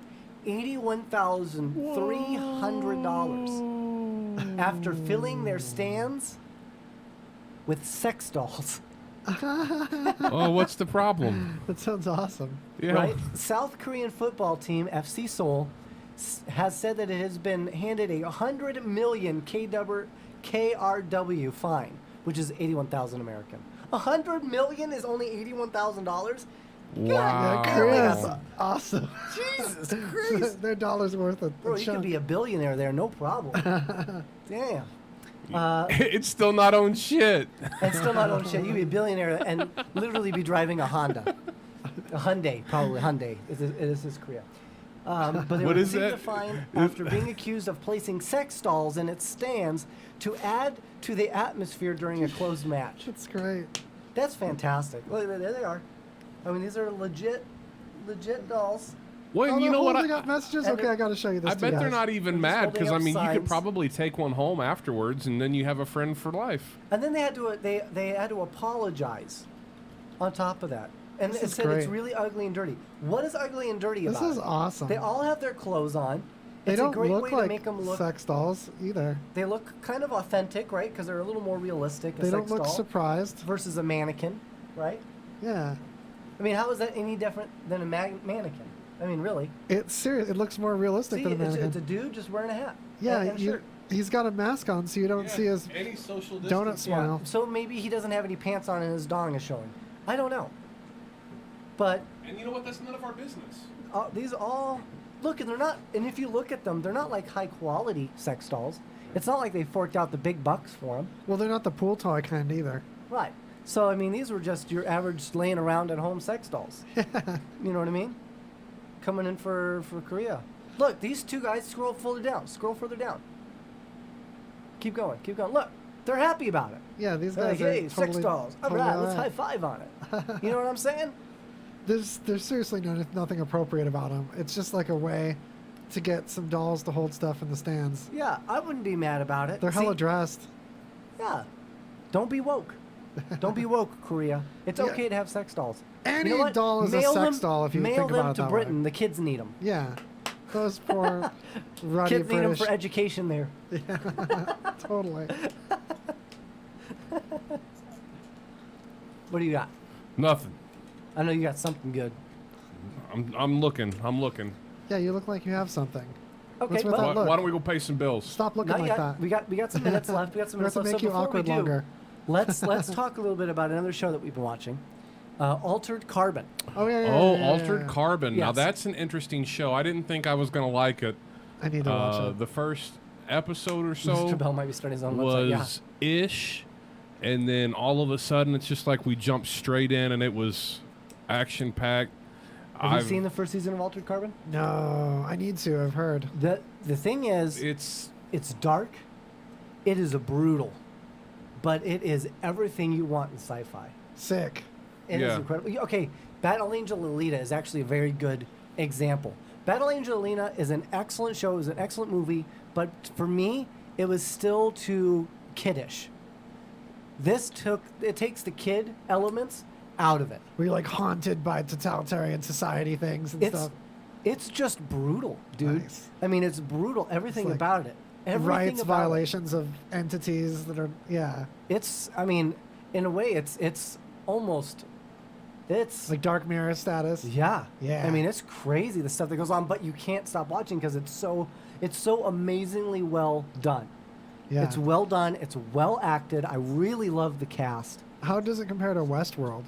$81,300 after filling their stands with sex dolls. Oh, what's the problem? That sounds awesome. Yeah. Right? South Korean football team FC Seoul has said that it has been handed a 100 million KRW fine, which is 81,000 American. 100 million is only $81,000. Wow. Korea's awesome. Jesus Christ. Their dollar's worth it. Bro, you could be a billionaire there, no problem. Damn. It's still not on shit. And still not on shit. You'd be a billionaire and literally be driving a Honda. A Hyundai, probably. Hyundai. It is Korea. But they What were is received that? a fine after being accused of placing sex dolls in its stands to add to the atmosphere during a closed match. That's great. That's fantastic. Look, there they are. I mean, these are legit dolls. Well, Oh, you they're know what? holding up messages? and Okay, I got to show you this. I to bet you they're guys. not even They're just mad because I holding mean up you could signs. probably take one home afterwards and then you have a friend for life. And then they had to apologize on top of that. And This it is said it's great. really ugly and dirty. What is ugly and dirty This about is it? awesome. They all have their clothes on. They It's don't a great look way to like make them look. sex dolls either. They look kind of authentic, right? Because they're a little more realistic. They a don't sex look doll surprised. versus a mannequin, right? Yeah. I mean, how is that any different than a mannequin? I mean, really. It's serious. It looks more realistic See, than a it's mannequin. a dude just wearing a hat. Yeah, and a shirt. he's got a mask on, so you don't see his any social donut smile. So maybe he doesn't have any pants on and his dong is showing. I don't know. But And you know what? That's none of our business. these all look, and they're not. And if you look at them, they're not like high quality sex dolls. It's not like they forked out the big bucks for them. Well, they're not the pool toy kind either. Right. So I mean, these were just your average laying around at home sex dolls. You know what I mean? Coming in for Korea. Look, these two guys scroll further down. Scroll further down. Keep going. Keep going. Look, they're happy about it. Yeah, these They're guys like, are hey, sex totally, dolls. All totally right, let's alright. high five on it. You know what I'm saying? There's seriously nothing appropriate about them. It's just like a way to get some dolls to hold stuff in the stands. Yeah, I wouldn't be mad about it. They're See, hella dressed. Yeah. Don't be woke. Don't be woke, Korea. It's Yeah. okay to have sex dolls. Any you know what? doll is a Mail sex them- doll if you mail think them about it to that Britain. way. The kids need them. Yeah. Those poor ruddy Kids need them British. for education there. Totally. What do you got? Nothing. I know you got something good. I'm looking. Yeah, you look like you have something. Okay, What's with well- that look? Why don't we go pay some bills? Stop looking Not like yet. that. We got some minutes left. We got some We have minutes to left. make you So before awkward we do, longer. let's talk a little bit about another show that we've been watching, Altered Carbon. Oh yeah. Oh, Altered Carbon. Now Yes. that's an interesting show. I didn't think I was gonna like it. I need to watch it. The first episode or so Mr. Bell might be starting his own website. Yeah. was ish, and then all of a sudden it's just like we jumped straight in and it was action packed. Have you seen the first season of Altered Carbon? No, I need to. I've heard. The thing is, it's dark. It is a brutal, but it is everything you want in sci-fi. Sick. It is incredible. Okay, Battle Angel Alita is actually a very good example. Battle Angel Alita is an excellent show. It was an excellent movie, but for me, it was still too kiddish. It takes the kid elements out of it. Were you like haunted by totalitarian society things and stuff? It's just brutal, dude. Nice. I mean, it's brutal. Everything like about it. Everything rights about violations of entities that are It's. I mean, in a way, it's almost. It's like Dark Mirror status. Yeah. Yeah. I mean, it's crazy the stuff that goes on, but you can't stop watching because it's so amazingly well done. Yeah. It's well done. It's well acted. I really love the cast. How does it compare to Westworld?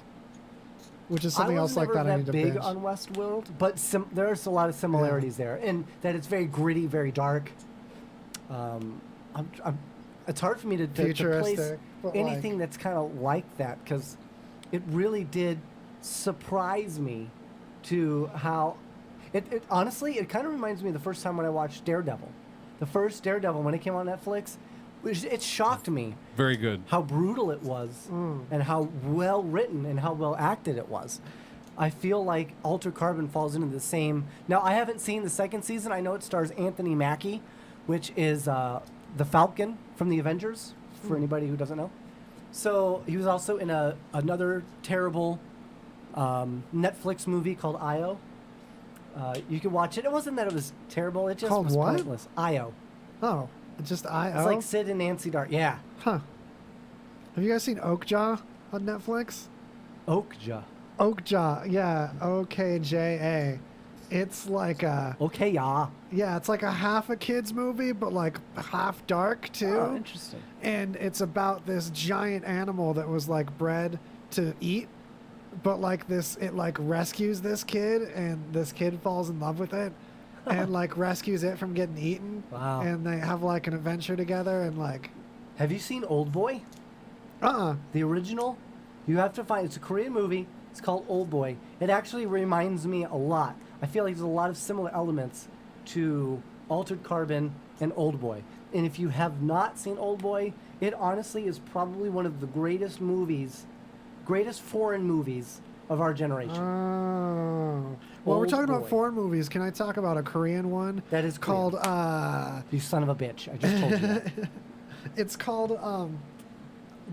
Which is something I else was like never that I need to big binge. on Westworld, but there's a lot of similarities there, and that it's very gritty, very dark. It's hard for me to place Futuristic, but anything that's kind of like that because it really did surprise me to how it honestly it kind of reminds me of the first time when I watched Daredevil. The first Daredevil when it came on Netflix, it shocked me Very good. how brutal it was and how well written and how well acted it was. I feel like Altered Carbon falls into the same. Now, I haven't seen the second season. I know it stars Anthony Mackie, which is the Falcon from the Avengers, for anybody who doesn't know. So he was also in another terrible Netflix movie called I.O. You can watch it. It wasn't that it was terrible. It just Called was what? pointless. I.O. Oh, just I.O.? It's like Sid and Nancy Dart. Yeah. Huh. Have you guys seen Oakjaw on Netflix? Oakjaw. Oakjaw, yeah, OKJA. It's like a... Okay, yeah. Yeah, it's like a half a kid's movie, but like half dark too. Oh, interesting. And it's about this giant animal that was like bred to eat, but like it like rescues this kid, and this kid falls in love with it, and like rescues it from getting eaten. Wow. And they have like an adventure together, and like... Have you seen Old Boy? The original? You have to find... It's a Korean movie. It's called Old Boy. It actually reminds me a lot. I feel like there's a lot of similar elements to Altered Carbon and Old Boy. And if you have not seen Old Boy, it honestly is probably one of the greatest foreign movies of our generation. Oh. Well, we're Old talking about Boy. foreign movies. Can I talk about a Korean one? That is called... You son of a bitch. I just told you that. It's called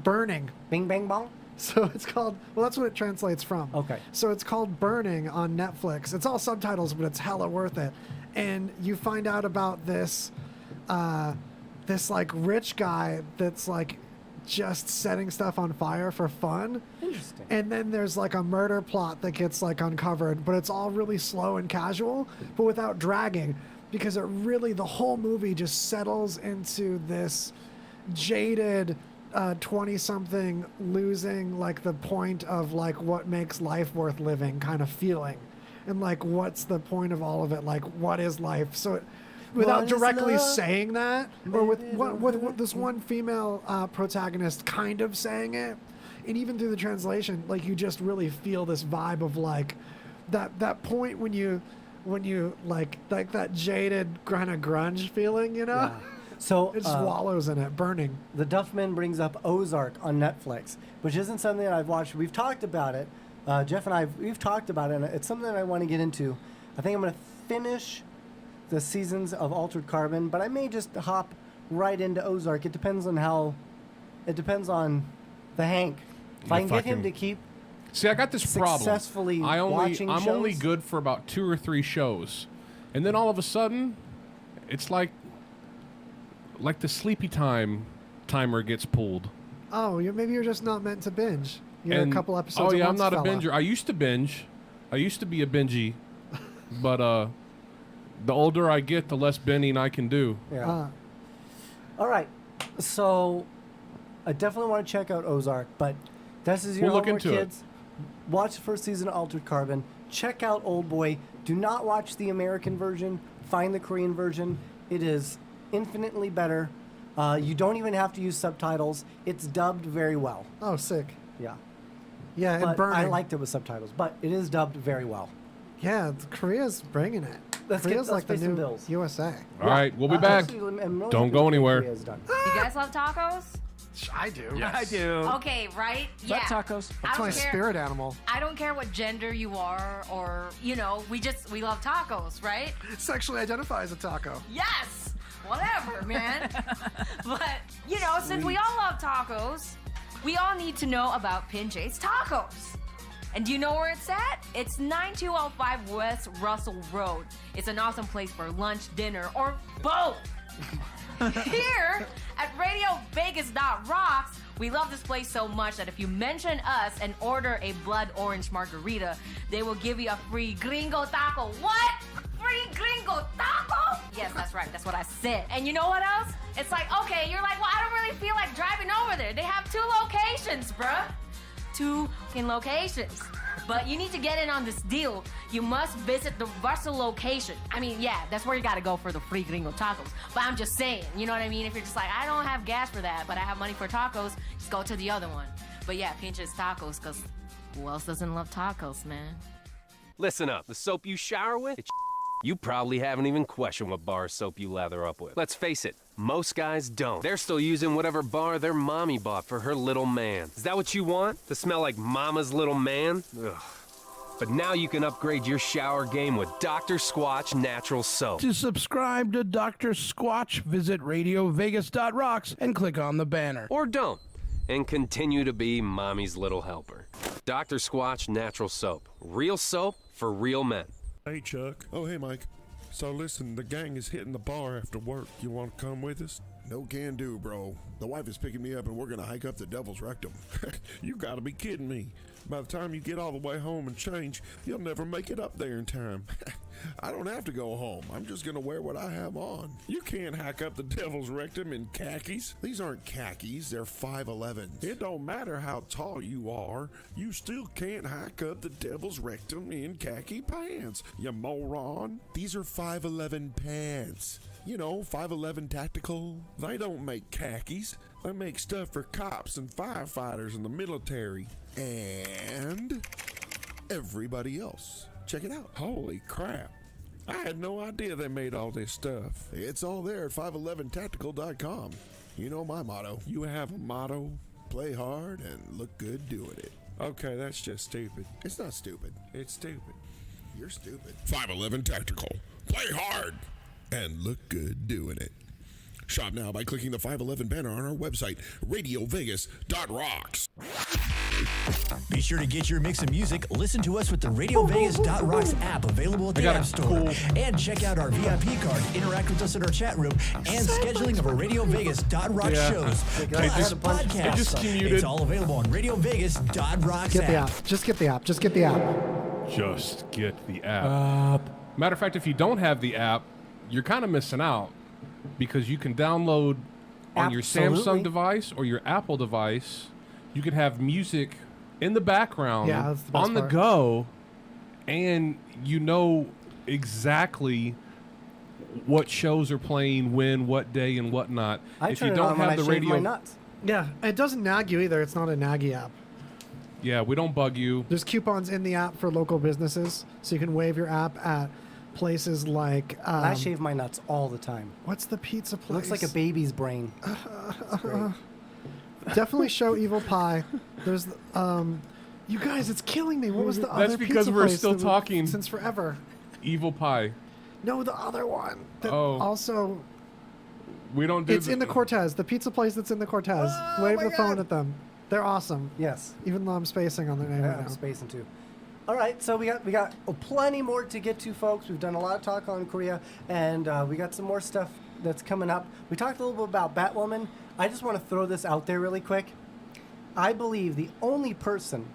Burning. Bing Bang Bong? So it's called... Well, that's what it translates from. Okay. So it's called Burning on Netflix. It's all subtitles, but it's hella worth it. And you find out about this like rich guy that's like just setting stuff on fire for fun. Interesting. And then there's like a murder plot that gets like uncovered, but it's all really slow and casual, but without dragging, because it really, the whole movie just settles into this jaded 20-something losing like the point of like what makes life worth living kind of feeling, and like what's the point of all of it, like what is life. So without What is directly love? saying that, or with this one female protagonist kind of saying it, and even through the translation, like you just really feel this vibe of like that point when you like that jaded kind of grunge feeling, you know. Yeah. So it just wallows in it. Burning. The Duffman brings up Ozark on Netflix, which isn't something that I've watched. We've talked about it. Jeff and we've talked about it, and it's something that I want to get into. I think I'm going to finish the seasons of Altered Carbon, but I may just hop right into Ozark. It depends on the Hank. If I can get him to keep... See, I got this problem. Successfully I'm watching only shows. good for about 2 or 3 shows, and then all of a sudden, it's like the sleepy time timer gets pulled. Oh, maybe you're just not meant to binge. You're a couple episodes. Oh yeah, at I'm once, not a fella. binger. I used to binge. I used to be a bingey, but the older I get, the less binging I can do. Yeah. All right. So I definitely want to check out Ozark, but this is your We'll look homework, into it. kids. Watch the first season of Altered Carbon. Check out Old Boy. Do not watch the American version. Find the Korean version. It is infinitely better. You don't even have to use subtitles. It's dubbed very well. Oh, sick. Yeah. Yeah, and But Burning. I liked it with subtitles, but it is dubbed very well. Yeah, Korea's bringing it. Korea's like the pay some new bills. USA. All right, we'll be back. Actually, I'm really Don't happy go with what anywhere. Korea's done. You guys love tacos? I do. Yes. I do. Okay, right? Yeah. tacos. That's my spirit animal. I don't care what gender you are, or we love tacos, right? Sexually identify as a taco. Yes. Whatever, man. since we all love tacos, we all need to know about Pinche's Tacos. And do you know where it's at? It's 9205 West Russell Road. It's an awesome place for lunch, dinner, or both. Here at RadioVegas.Rocks, we love this place so much that if you mention us and order a blood orange margarita, they will give you a free gringo taco. What? Free gringo taco? Yes, that's right. That's what I said. And you know what else? It's like, okay, you're like, well, I don't really feel like driving over there. They have 2 locations, bruh. 2 locations. But you need to get in on this deal. You must visit the Russell location. I mean, yeah, that's where you gotta go for the free gringo tacos. But I'm just saying, you know what I mean? If you're just like, I don't have gas for that, but I have money for tacos, just go to the other one. But yeah, Pinche's Tacos, because who else doesn't love tacos, man? Listen up. The soap you shower with, it's you probably haven't even questioned what bar soap you lather up with. Let's face it, most guys don't. They're still using whatever bar their mommy bought for her little man. Is that what you want? To smell like mama's little man? Ugh. But now you can upgrade your shower game with Dr. Squatch Natural Soap. To subscribe to Dr. Squatch, visit RadioVegas.Rocks and click on the banner. Or don't, and continue to be mommy's little helper. Dr. Squatch Natural Soap. Real soap for real men. Hey, Chuck. Oh, hey, Mike. So, listen, the gang is hitting the bar after work. You want to come with us? No can do, bro. The wife is picking me up and we're going to hike up the Devil's Rectum. You got to be kidding me. By the time you get all the way home and change, you'll never make it up there in time. I don't have to go home. I'm just going to wear what I have on. You can't hike up the Devil's Rectum in khakis. These aren't khakis. They're 5'11s. It don't matter how tall you are. You still can't hike up the Devil's Rectum in khaki pants, you moron. These are 5'11 pants. You know, 5'11 tactical. They don't make khakis. They make stuff for cops and firefighters in the military. And everybody else. Check it out. Holy crap. I had no idea they made all this stuff. It's all there at 511tactical.com. You know my motto. You have a motto? Play hard and look good doing it. Okay, that's just stupid. It's not stupid. It's stupid. You're stupid. 511 Tactical. Play hard and look good doing it. Shop now by clicking the 511 banner on our website, RadioVegas.Rocks. Be sure to get your mix of music. Listen to us with the RadioVegas.Rocks app available at the App Store. And check out our VIP card, interact with us in our chat room, and scheduling of our RadioVegas.Rocks shows. Plus podcasts. It's all available on RadioVegas.Rocks Get the app. app. Just get the app. Just get the app. Just get the app. Matter of fact, if you don't have the app, you're kind of missing out because you can download on your Samsung device or your Apple device. You can have music in the background that's the best on the part. go, and you know exactly what shows are playing when, what day, and whatnot. I turn it on when I shave my nuts. Yeah, it doesn't nag you either. It's not a naggy app. Yeah, we don't bug you. There's coupons in the app for local businesses, so you can waive your app at places like... I shave my nuts all the time. What's the pizza place? It looks like a baby's brain. Definitely show Evil Pie. There's... you guys, it's killing me. What was the other That's pizza because we're place still that talking. since forever. Evil Pie. No, the other one. That Oh. Also... We don't do It's in the Cortez. The pizza place that's in the Cortez. Wave the phone at them. They're awesome. Yes. Even though I'm spacing on their name right I'm now. spacing too. All right, so we got plenty more to get to, folks. We've done a lot of talk on Korea, and we got some more stuff that's coming up. We talked a little bit about Batwoman. I just want to throw this out there really quick. I believe the only person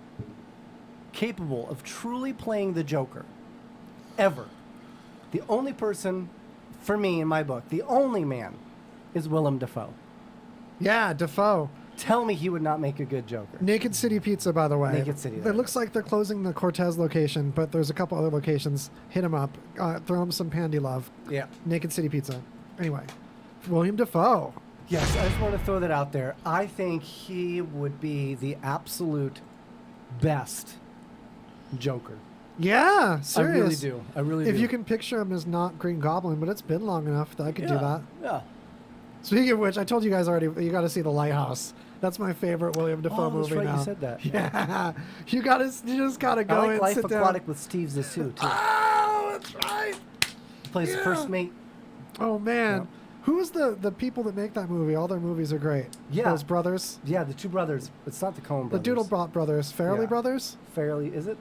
capable of truly playing the Joker ever, the only person, for me in my book, the only man, is Willem Dafoe. Yeah, Dafoe. Tell me he would not make a good Joker. Naked City Pizza, by the way. Naked City. It looks like they're closing the Cortez location, but there's a couple other locations. Hit them up. Throw them some pandy love. Yeah. Naked City Pizza. Anyway, William Dafoe. Yes, I just want to throw that out there. I think he would be the absolute best Joker. Yeah, serious. I really do. I really do. If you can picture him as not Green Goblin, but it's been long enough that I could do that. Yeah. Speaking of which, I told you guys already, you got to see The Lighthouse. That's my favorite William Dafoe movie right, now. you said that. Yeah. You just got to go I like and Life sit Aquatic down. with Steve Zissou, too. Oh, that's right. He plays the first mate. Oh, man. Who's the people that make that movie? All their movies are great. Yeah. Those brothers. Yeah, the two brothers. It's not the Coen brothers. The Doodlebot brothers. Farrelly Yeah. brothers? Farrelly. Is it?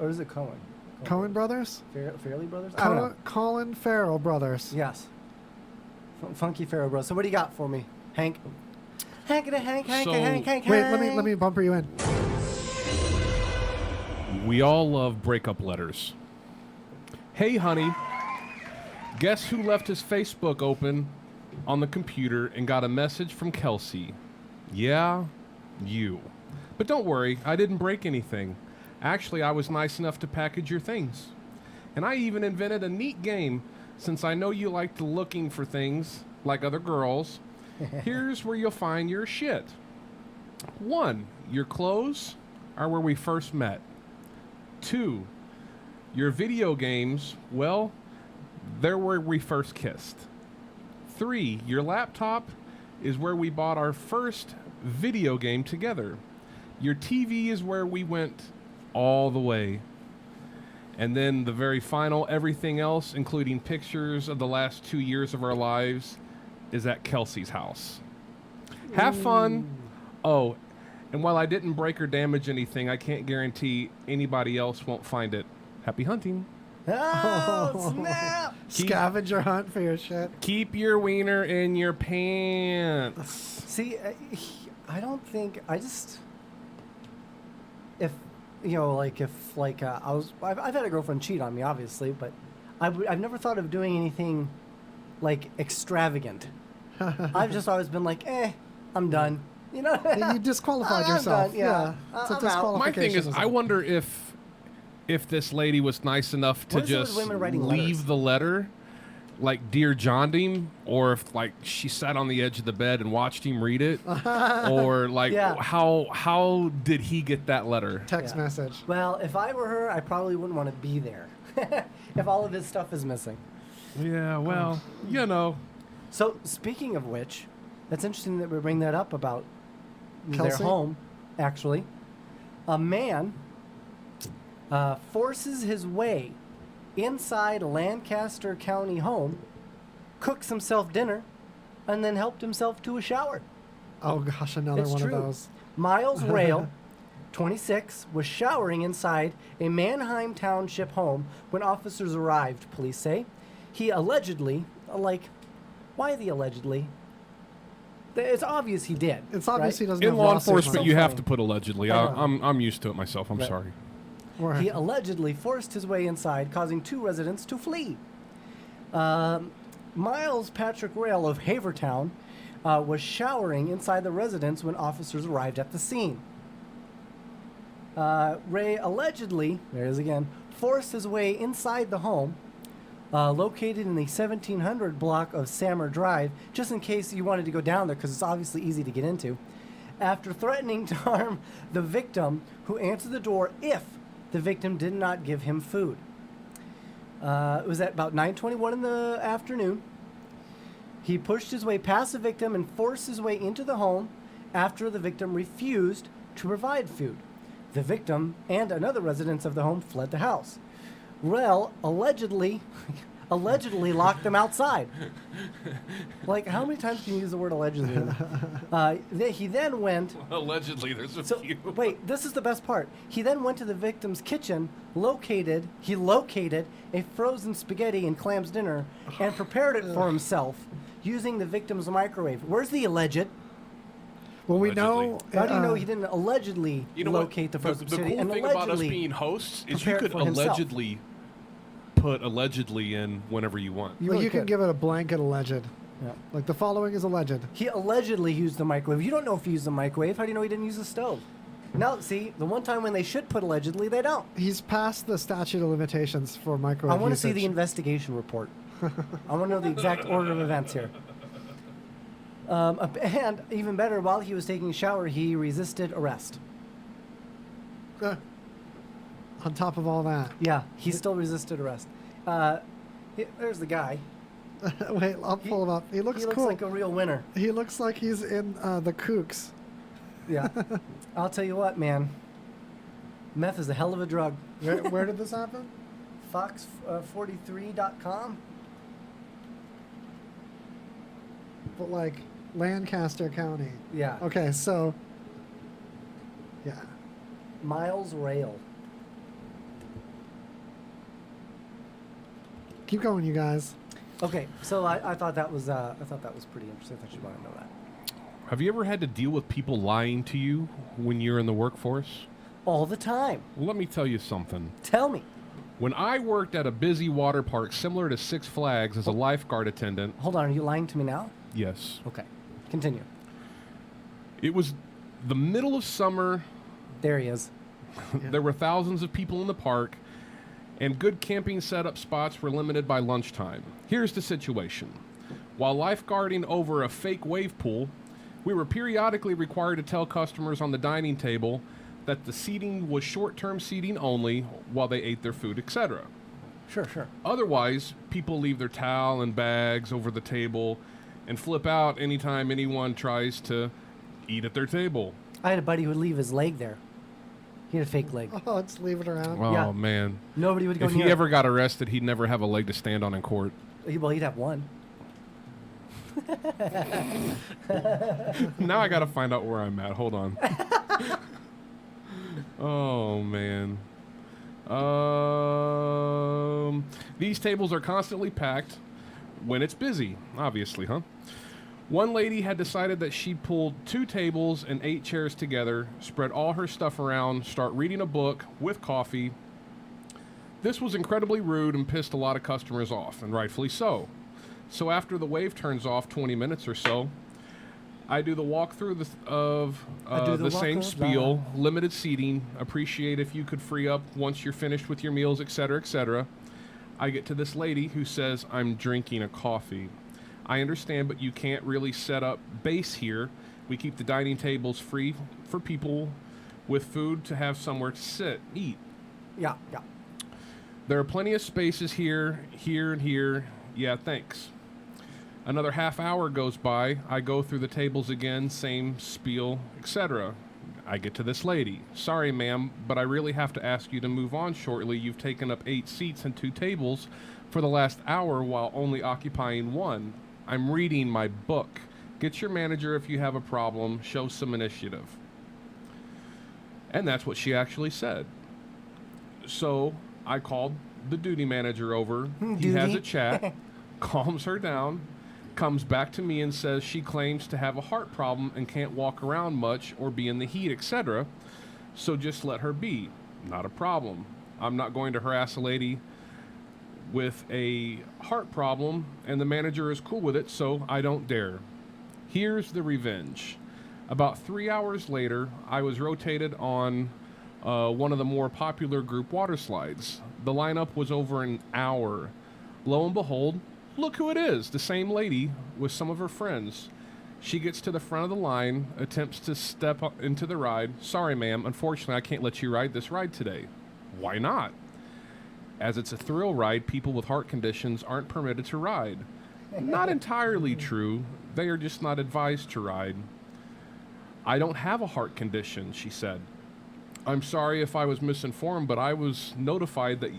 Or is it Coen? Coen brothers? Farrelly brothers? I don't know. Colin Farrell brothers. Yes. Funky Farrell brothers. So what do you got for me, Hank? Hank. Wait, let me bumper you in. We all love breakup letters. Hey, honey. Guess who left his Facebook open on the computer and got a message from Kelsey? Yeah, you. But don't worry, I didn't break anything. Actually, I was nice enough to package your things. And I even invented a neat game, since I know you like to looking for things like other girls. Here's where you'll find your shit. 1, your clothes are where we first met. 2, your video games, well, they're where we first kissed. 3, your laptop is where we bought our first video game together. Your TV is where we went all the way. And then the very final, everything else, including pictures of the last 2 years of our lives, is at Kelsey's house. Have fun. Oh, and while I didn't break or damage anything, I can't guarantee anybody else won't find it. Happy hunting. Oh, snap! Scavenger hunt for your shit. Keep your wiener in your pants. See, I don't think if I've had a girlfriend cheat on me, obviously, but I've never thought of doing anything like extravagant. I've just always been like, I'm done. You know, you disqualified I'm yourself. done, yeah. It's a I'm out. My thing is, disqualification. I wonder if this lady was nice enough to What is it with just women writing leave letters? the letter, like Dear John him, or if like she sat on the edge of the bed and watched him read it, or like Yeah. how did he get that letter? Text message. Well, if I were her, I probably wouldn't want to be there. If all of his stuff is missing. Yeah, well, you know. So speaking of which, that's interesting that we bring that up about their Kelsey? home. Actually, a man forces his way inside a Lancaster County home, cooks himself dinner, and then helped himself to a shower. Oh gosh, another It's one true. of those. Miles Rail, 26, was showering inside a Manheim Township home when officers arrived, police say. He allegedly, why the allegedly? It's obvious he did. It's obvious he doesn't In have law lawsuits enforcement, on you him. have to put allegedly. I know. I'm used to it myself. I'm Right. sorry. He allegedly forced his way inside, causing 2 residents to flee. Miles Patrick Rail of Havertown was showering inside the residence when officers arrived at the scene. Ray allegedly, there it is again, forced his way inside the home, located in the 1700 block of Sammer Drive, just in case you wanted to go down there, because it's obviously easy to get into, after threatening to harm the victim, who answered the door if the victim did not give him food. It was at about 9:21 in the afternoon. He pushed his way past the victim and forced his way into the home after the victim refused to provide food. The victim and another resident of the home fled the house. Rel allegedly locked them outside. Like, how many times can you use the word allegedly? He then went... Allegedly, there's a few. Wait, this is the best part. He then went to the victim's kitchen, located a frozen spaghetti and clams dinner, and prepared it for himself using the victim's microwave. Where's the alleged? Well, we know. How do you know he didn't allegedly locate the the frozen spaghetti cool and thing about us allegedly being hosts is you prepare it could for himself? allegedly put allegedly in whenever you want. You can give it a blanket alleged. Yeah. Like the following is alleged. He allegedly used the microwave. You don't know if he used the microwave. How do you know he didn't use the stove? No, see, the one time when they should put allegedly, they don't. He's past the statute of limitations for microwave I want to see the usage. investigation report. I want to know the exact order of events here. And even better, while he was taking a shower, he resisted arrest. On top of all that. Yeah, he still resisted arrest. There's the guy. Wait, I'll pull him up. He looks cool. Like a real winner. He looks like he's in the Kooks. Yeah. I'll tell you what, man. Meth is a hell of a drug. Where did this happen? Fox43.com. but like Lancaster County. Yeah. Okay, so yeah. Miles Rail. Keep going, you guys. Okay, so I thought that was pretty interesting. I thought you want to know that. Have you ever had to deal with people lying to you when you're in the workforce? All the time. Well, let me tell you something. Tell me. When I worked at a busy water park similar to Six Flags as a lifeguard attendant... Hold on, are you lying to me now? Yes. Okay, continue. It was the middle of summer. There he is. There were thousands of people in the park, and good camping setup spots were limited by lunchtime. Here's the situation. While lifeguarding over a fake wave pool, we were periodically required to tell customers on the dining table that the seating was short-term seating only while they ate their food, etc. Sure, sure. Otherwise, people leave their towel and bags over the table and flip out anytime anyone tries to eat at their table. I had a buddy who would leave his leg there. He had a fake leg. Oh, let's leave it around. Oh, Yeah. man. Nobody would go If near he it. ever got arrested, he'd never have a leg to stand on in court. Well, he'd have one. Now I gotta find out where I'm at. Hold on. Oh, man. These tables are constantly packed when it's busy, obviously, huh? One lady had decided that she pulled 2 tables and 8 chairs together, spread all her stuff around, start reading a book with coffee. This was incredibly rude and pissed a lot of customers off, and rightfully so. So after the wave turns off 20 minutes or so, I do the walkthrough of the same spiel, limited seating, appreciate if you could free up once you're finished with your meals, etc., etc. I get to this lady who says, I'm drinking a coffee. I understand, but you can't really set up base here. We keep the dining tables free for people with food to have somewhere to sit, eat. Yeah, yeah. There are plenty of spaces here, and here. Yeah, thanks. Another half hour goes by. I go through the tables again, same spiel, etc. I get to this lady. Sorry, ma'am, but I really have to ask you to move on shortly. You've taken up 8 seats and 2 tables for the last hour while only occupying 1. I'm reading my book. Get your manager if you have a problem. Show some initiative. And that's what she actually said. So I called the duty manager over. He has a chat, calms her down, comes back to me and says she claims to have a heart problem and can't walk around much or be in the heat, etc. So just let her be. Not a problem. I'm not going to harass a lady with a heart problem, and the manager is cool with it, so I don't dare. Here's the revenge. About 3 hours later, I was rotated on one of the more popular group water slides. The lineup was over an hour. Lo and behold, look who it is, the same lady with some of her friends. She gets to the front of the line, attempts to step up into the ride. Sorry, ma'am, unfortunately, I can't let you ride this ride today. Why not? As it's a thrill ride, people with heart conditions aren't permitted to ride. Not entirely true. They are just not advised to ride. I don't have a heart condition, she said. I'm sorry if I was misinformed, but I was notified that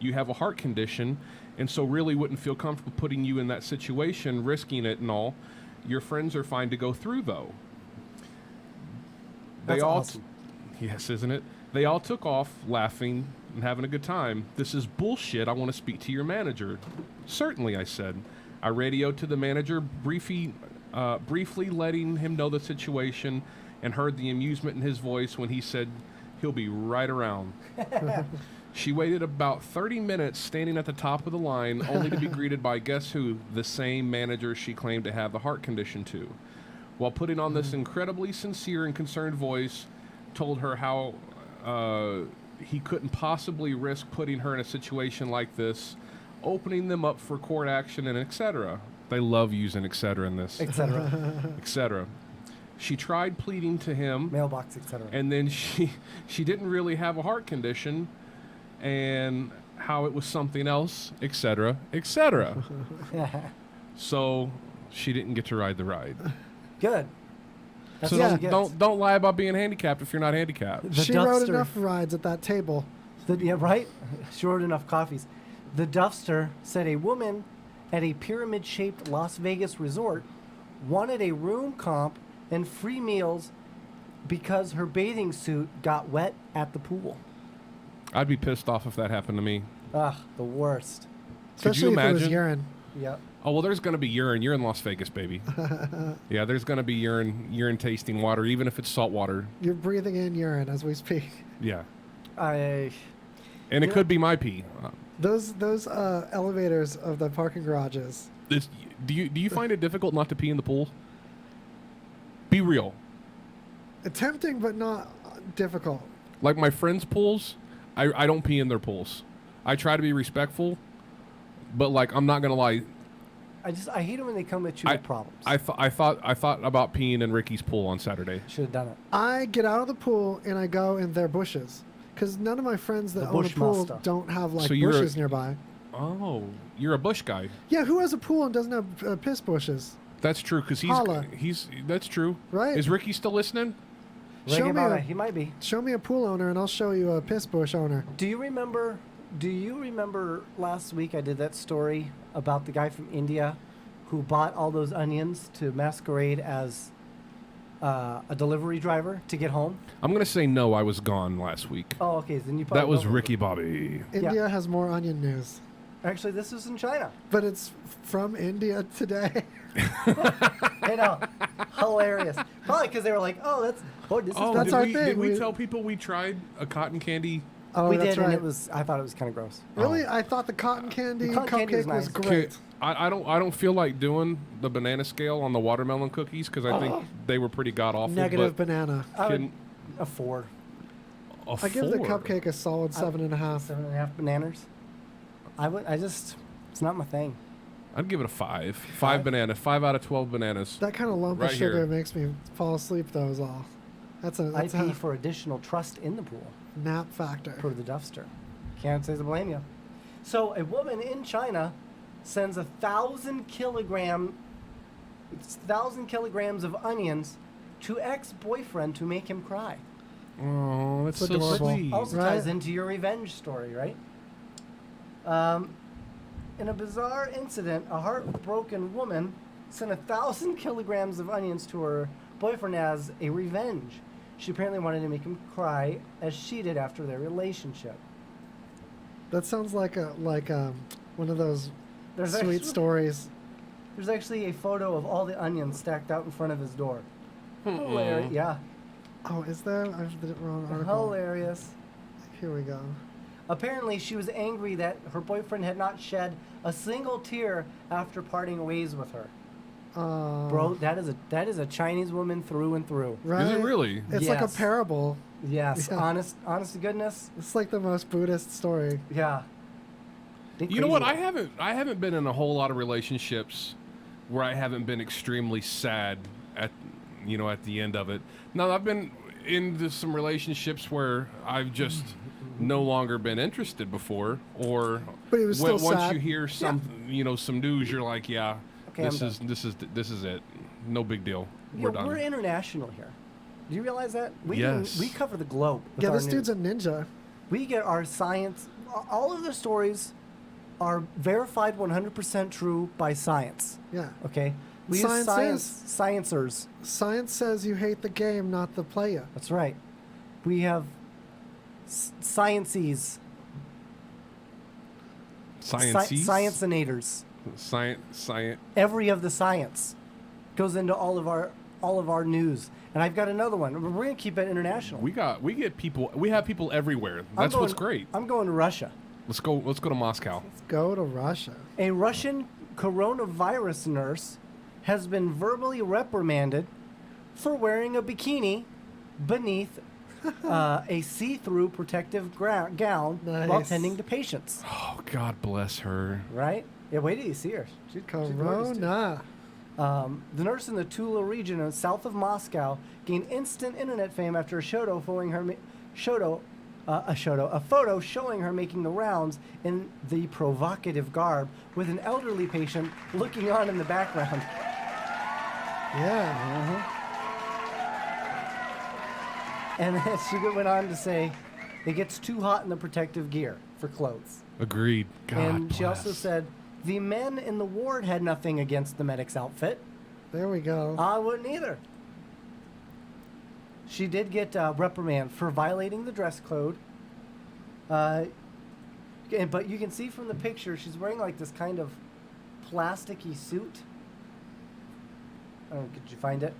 you have a heart condition, and so really wouldn't feel comfortable putting you in that situation, risking it and all. Your friends are fine to go through, though. That's awesome. Yes, isn't it? They all took off, laughing and having a good time. This is bullshit. I want to speak to your manager. Certainly, I said. I radioed to the manager, briefly letting him know the situation, and heard the amusement in his voice when he said he'll be right around. She waited about 30 minutes standing at the top of the line, only to be greeted by, guess who? The same manager she claimed to have the heart condition to. While putting on this incredibly sincere and concerned voice, told her how he couldn't possibly risk putting her in a situation like this, opening them up for court action and etc. They love using etc. in this. Etc. Etc. She tried pleading to him. Mailbox, etc. And then she didn't really have a heart condition, and how it was something else, etc., etc. So she didn't get to ride the ride. Good. That's So what she gets. don't lie about being handicapped if you're not handicapped. She rode enough rides at that table. Yeah, right? She ordered enough coffees. The Duffster said a woman at a pyramid-shaped Las Vegas resort wanted a room comp and free meals because her bathing suit got wet at the pool. I'd be pissed off if that happened to me. Ugh, the worst. Could you Especially if it was imagine? urine. Yep. Oh, well, there's going to be urine. You're in Las Vegas, baby. Yeah, there's going to be urine tasting water, even if it's salt water. You're breathing in urine as we speak. Yeah. I. And it could be my pee. Those elevators of the parking garages. Do you find it difficult not to pee in the pool? Be real. Tempting, but not difficult. Like my friends' pools, I don't pee in their pools. I try to be respectful, but like I'm not gonna lie. I hate it when they come at you with problems. I thought about peeing in Ricky's pool on Saturday. Should have done it. I get out of the pool and I go in their bushes because none of my friends that own a pool don't have like bushes nearby. Oh, you're a bush guy. Yeah, who has a pool and doesn't have piss bushes? That's true because he's that's true. Right? Is Ricky still listening? He might be. Show me a pool owner and I'll show you a piss bush owner. Do you remember last week I did that story about the guy from India who bought all those onions to masquerade as a delivery driver to get home? I'm gonna say no. I was gone last week. Oh, okay. Then you probably That was don't. Ricky Bobby. India has more onion news. Actually, this is in China. But it's from India today. I know. Hilarious. Probably because they were like, "Oh, that's our thing." Did we tell people we tried a cotton candy? Oh, we that's did, right. and it was. I thought it was kind of gross. Really? I thought the cotton candy cupcake was great. I don't feel like doing the banana scale on the watermelon cookies because I think they were pretty god awful. Negative banana. I would afford. I give the cupcake a solid 7.5. 7.5 bananas. It's not my thing. I'd give it a 5. 5 banana. 5 out of 12 bananas. That kind of lump Right of sugar here. makes me fall asleep. Though is all. That's I pay for additional trust in the pool. Nap factor. Per the Duffster. Can't say to blame you. So a woman in China sends 1,000 kilograms of onions to ex-boyfriend to make him cry. Oh, that's so adorable. sweet. Also ties into your revenge story, right? In a bizarre incident, a heartbroken woman sent 1,000 kilograms of onions to her boyfriend as a revenge. She apparently wanted to make him cry as she did after their relationship. That sounds like one of those There's sweet actually- stories. There's actually a photo of all the onions stacked out in front of his door. Hilarious. Yeah. Oh, is there? I have the wrong article. Hilarious. Here we go. Apparently, she was angry that her boyfriend had not shed a single tear after parting ways with her. Bro, that is a Chinese woman through and through. Right? Is it really? It's like a Yes. parable. Yes, Yeah. honest to goodness. It's like the most Buddhist story. Yeah. You know what? I haven't been in a whole lot of relationships where I haven't been extremely sad at the end of it. Now I've been into some relationships where I've just no longer been interested before, or But it was still once sad. you hear some some news, you're like, yeah, Okay, this I'm is it. No big deal. Yeah, We're done. we're international here. Do you realize that? We Yes. we cover the globe. with Yeah, our this dude's news. a ninja. We get our science. All of the stories are verified 100% true by science. Yeah. Okay. We Science use sciencers. Science says you hate the game, not the player. That's right. We have sciences. Sciencinators. Science. Every of the science goes into all of our news. And I've got another one. We're going to keep it international. We have people everywhere. That's what's great. I'm going to Russia. Let's go to Moscow. Let's go to Russia. A Russian coronavirus nurse has been verbally reprimanded for wearing a bikini beneath a see-through protective gown while Nice. tending to patients. Oh, God bless her. Right? Yeah, wait till you see her. She's gorgeous, too. Corona. The nurse in the Tula region south of Moscow gained instant internet fame after a photo showing her making the rounds in the provocative garb with an elderly patient looking on in the background. Yeah. And then she went on to say, it gets too hot in the protective gear for clothes. Agreed. God and she bless. also said, The men in the ward had nothing against the medic's outfit. There we go. I wouldn't either. She did get reprimand for violating the dress code. But you can see from the picture, she's wearing like this kind of plasticky suit. Could you find it?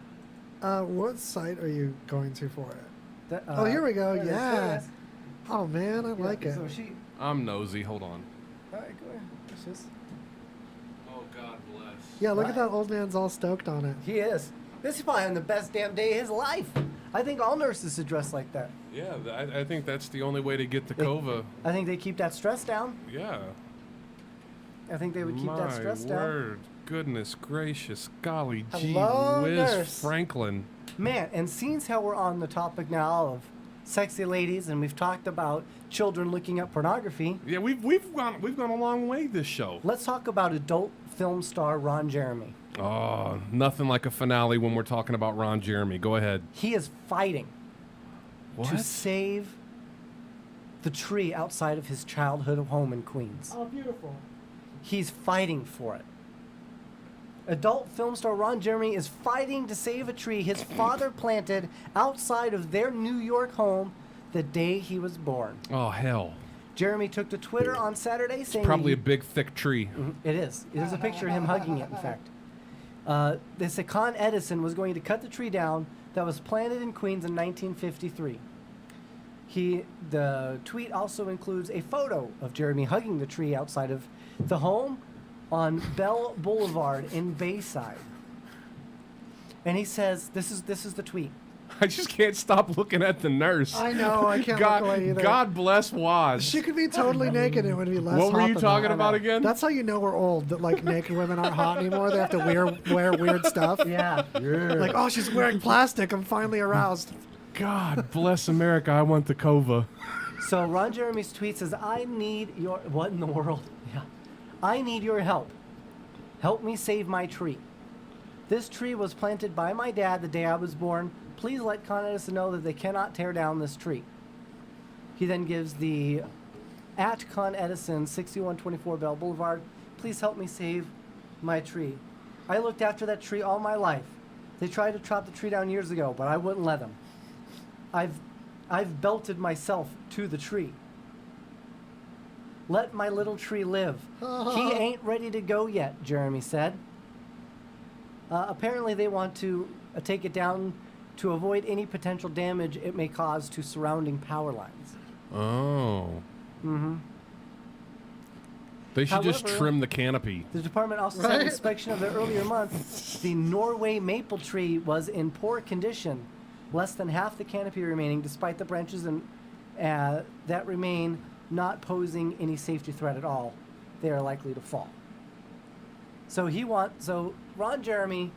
What site are you going to for it? That, here we go. there it is, Yeah. there it is. Oh man, I like it. So she. I'm nosy. Hold on. All right, go ahead. It's just. Oh, God bless. Yeah, look at that old man's all stoked on it. He is. This is probably having the best damn day of his life. I think all nurses should dress like that. Yeah, I think that's the only way to get the COVA. I think they keep that stress down. Yeah. I think they would keep that stress My down. word. Goodness gracious. Golly gee Hello, whiz, nurse. Franklin. Man, and seeing how we're on the topic now of sexy ladies, and we've talked about children looking up pornography. Yeah, we've gone a long way this show. Let's talk about adult film star Ron Jeremy. Oh, nothing like a finale when we're talking about Ron Jeremy. Go ahead. He is fighting to What? save the tree outside of his childhood home in Queens. Oh, beautiful. He's fighting for it. Adult film star Ron Jeremy is fighting to save a tree his father planted outside of their New York home the day he was born. Oh, hell. Jeremy took to Twitter on Saturday saying... Probably a big, thick tree. It is. There's a picture of him hugging it, in fact. They said Con Edison was going to cut the tree down that was planted in Queens in 1953. The tweet also includes a photo of Jeremy hugging the tree outside of the home on Bell Boulevard in Bayside. And he says, this is the tweet. I just can't stop looking at the nurse. I know, I can't God, look away either. God bless Waz. She could be totally naked and it would be less What were hot you than talking that. about again? That's how you know we're old, that like naked women aren't hot anymore. They have to wear weird stuff. Yeah. Like, oh, she's wearing plastic. I'm finally aroused. God bless America. I want the COVA. So Ron Jeremy's tweet says, I need your... What in the world? Yeah. I need your help. Help me save my tree. This tree was planted by my dad the day I was born. Please let Con Edison know that they cannot tear down this tree. He then gives the at Con Edison 6124 Bell Boulevard. Please help me save my tree. I looked after that tree all my life. They tried to chop the tree down years ago, but I wouldn't let them. I've belted myself to the tree. Let my little tree live. He ain't ready to go yet, Jeremy said. Apparently they want to take it down to avoid any potential damage it may cause to surrounding power lines. Oh. Mm-hmm. They should just However, trim the canopy. The department also said inspection of the earlier month, the Norway maple tree was in poor condition. Less than half the canopy remaining, despite the branches that remain not posing any safety threat at all. They are likely to fall. So Ron Jeremy,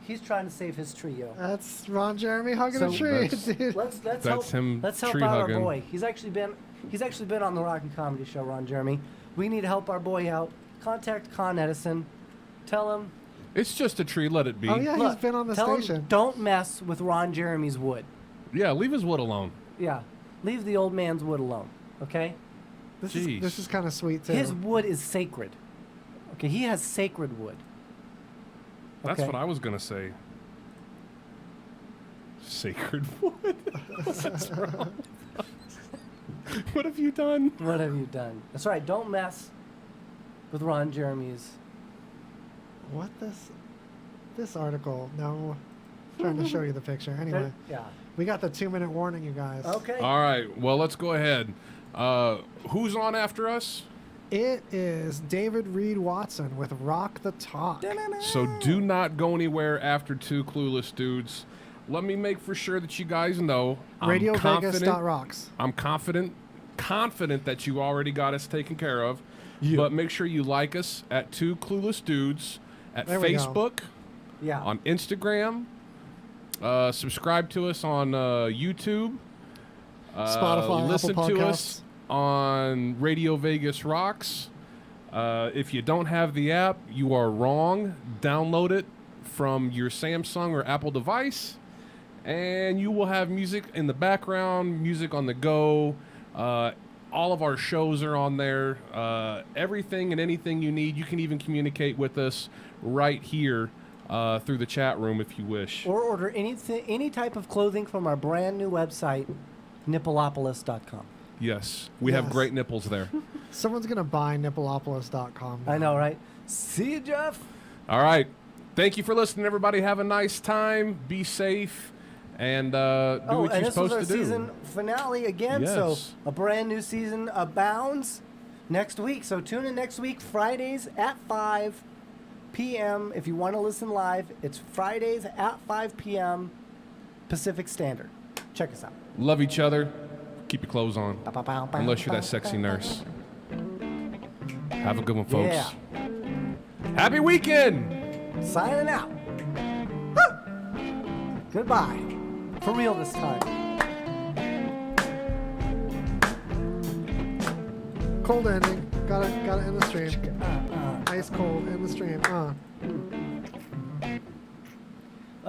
he's trying to save his tree, yo. That's Ron Jeremy hugging a tree, dude. Let's That's help, him let's help tree out hugging. our boy. He's actually been on the Rock and Comedy Show, Ron Jeremy. We need to help our boy out. Contact Con Edison. Tell him. It's just a tree. Let it be. Oh, yeah, he's been on the tell station. him, don't mess with Ron Jeremy's wood. Yeah, leave his wood alone. Yeah. Leave the old man's wood alone. Okay? This is kind of sweet, too. His wood is sacred. Okay, he has sacred wood. That's Okay. what I was going to say. Sacred wood? What's wrong? What have you done? What have you done? That's right. Don't mess with Ron Jeremy's. What this article? No. Trying to show you the picture. Anyway. Yeah. We got the 2-minute warning, you guys. Okay. All right. Well, let's go ahead. Who's on after us? It is David Reed Watson with Rock the Talk. So do not go anywhere after Two Clueless Dudes. Let me make for sure that you guys know. RadioVegas.rocks. I'm confident that you already got us taken care of. Yeah. But make sure you like us at Two Clueless Dudes at There we go. Facebook, on Instagram. Subscribe to us on YouTube. Spotify, listen Apple to Podcasts. us on Radio Vegas Rocks. If you don't have the app, you are wrong. Download it from your Samsung or Apple device, and you will have music in the background, music on the go, all of our shows are on there. Everything and anything you need. You can even communicate with us right here through the chat room if you wish. Or order any type of clothing from our brand new website, nippleopolis.com. Yes, we have great nipples there. Someone's going to buy nippleopolis.com. I know, right? See you, Jeff. All right. Thank you for listening, everybody. Have a nice time. Be safe. And do what you're supposed to do. And this was our season finale again. Yes. So a brand new season abounds next week. So tune in next week, Fridays at 5 p.m. If you want to listen live, it's Fridays at 5 p.m. Pacific Standard. Check us out. Love each other. Keep your clothes on. Unless you're that sexy nurse. Have a good one, folks. Yeah. Happy weekend. Signing out. Woo! Goodbye. For real this time. Cold ending. Got it in the stream. Ice cold in the stream.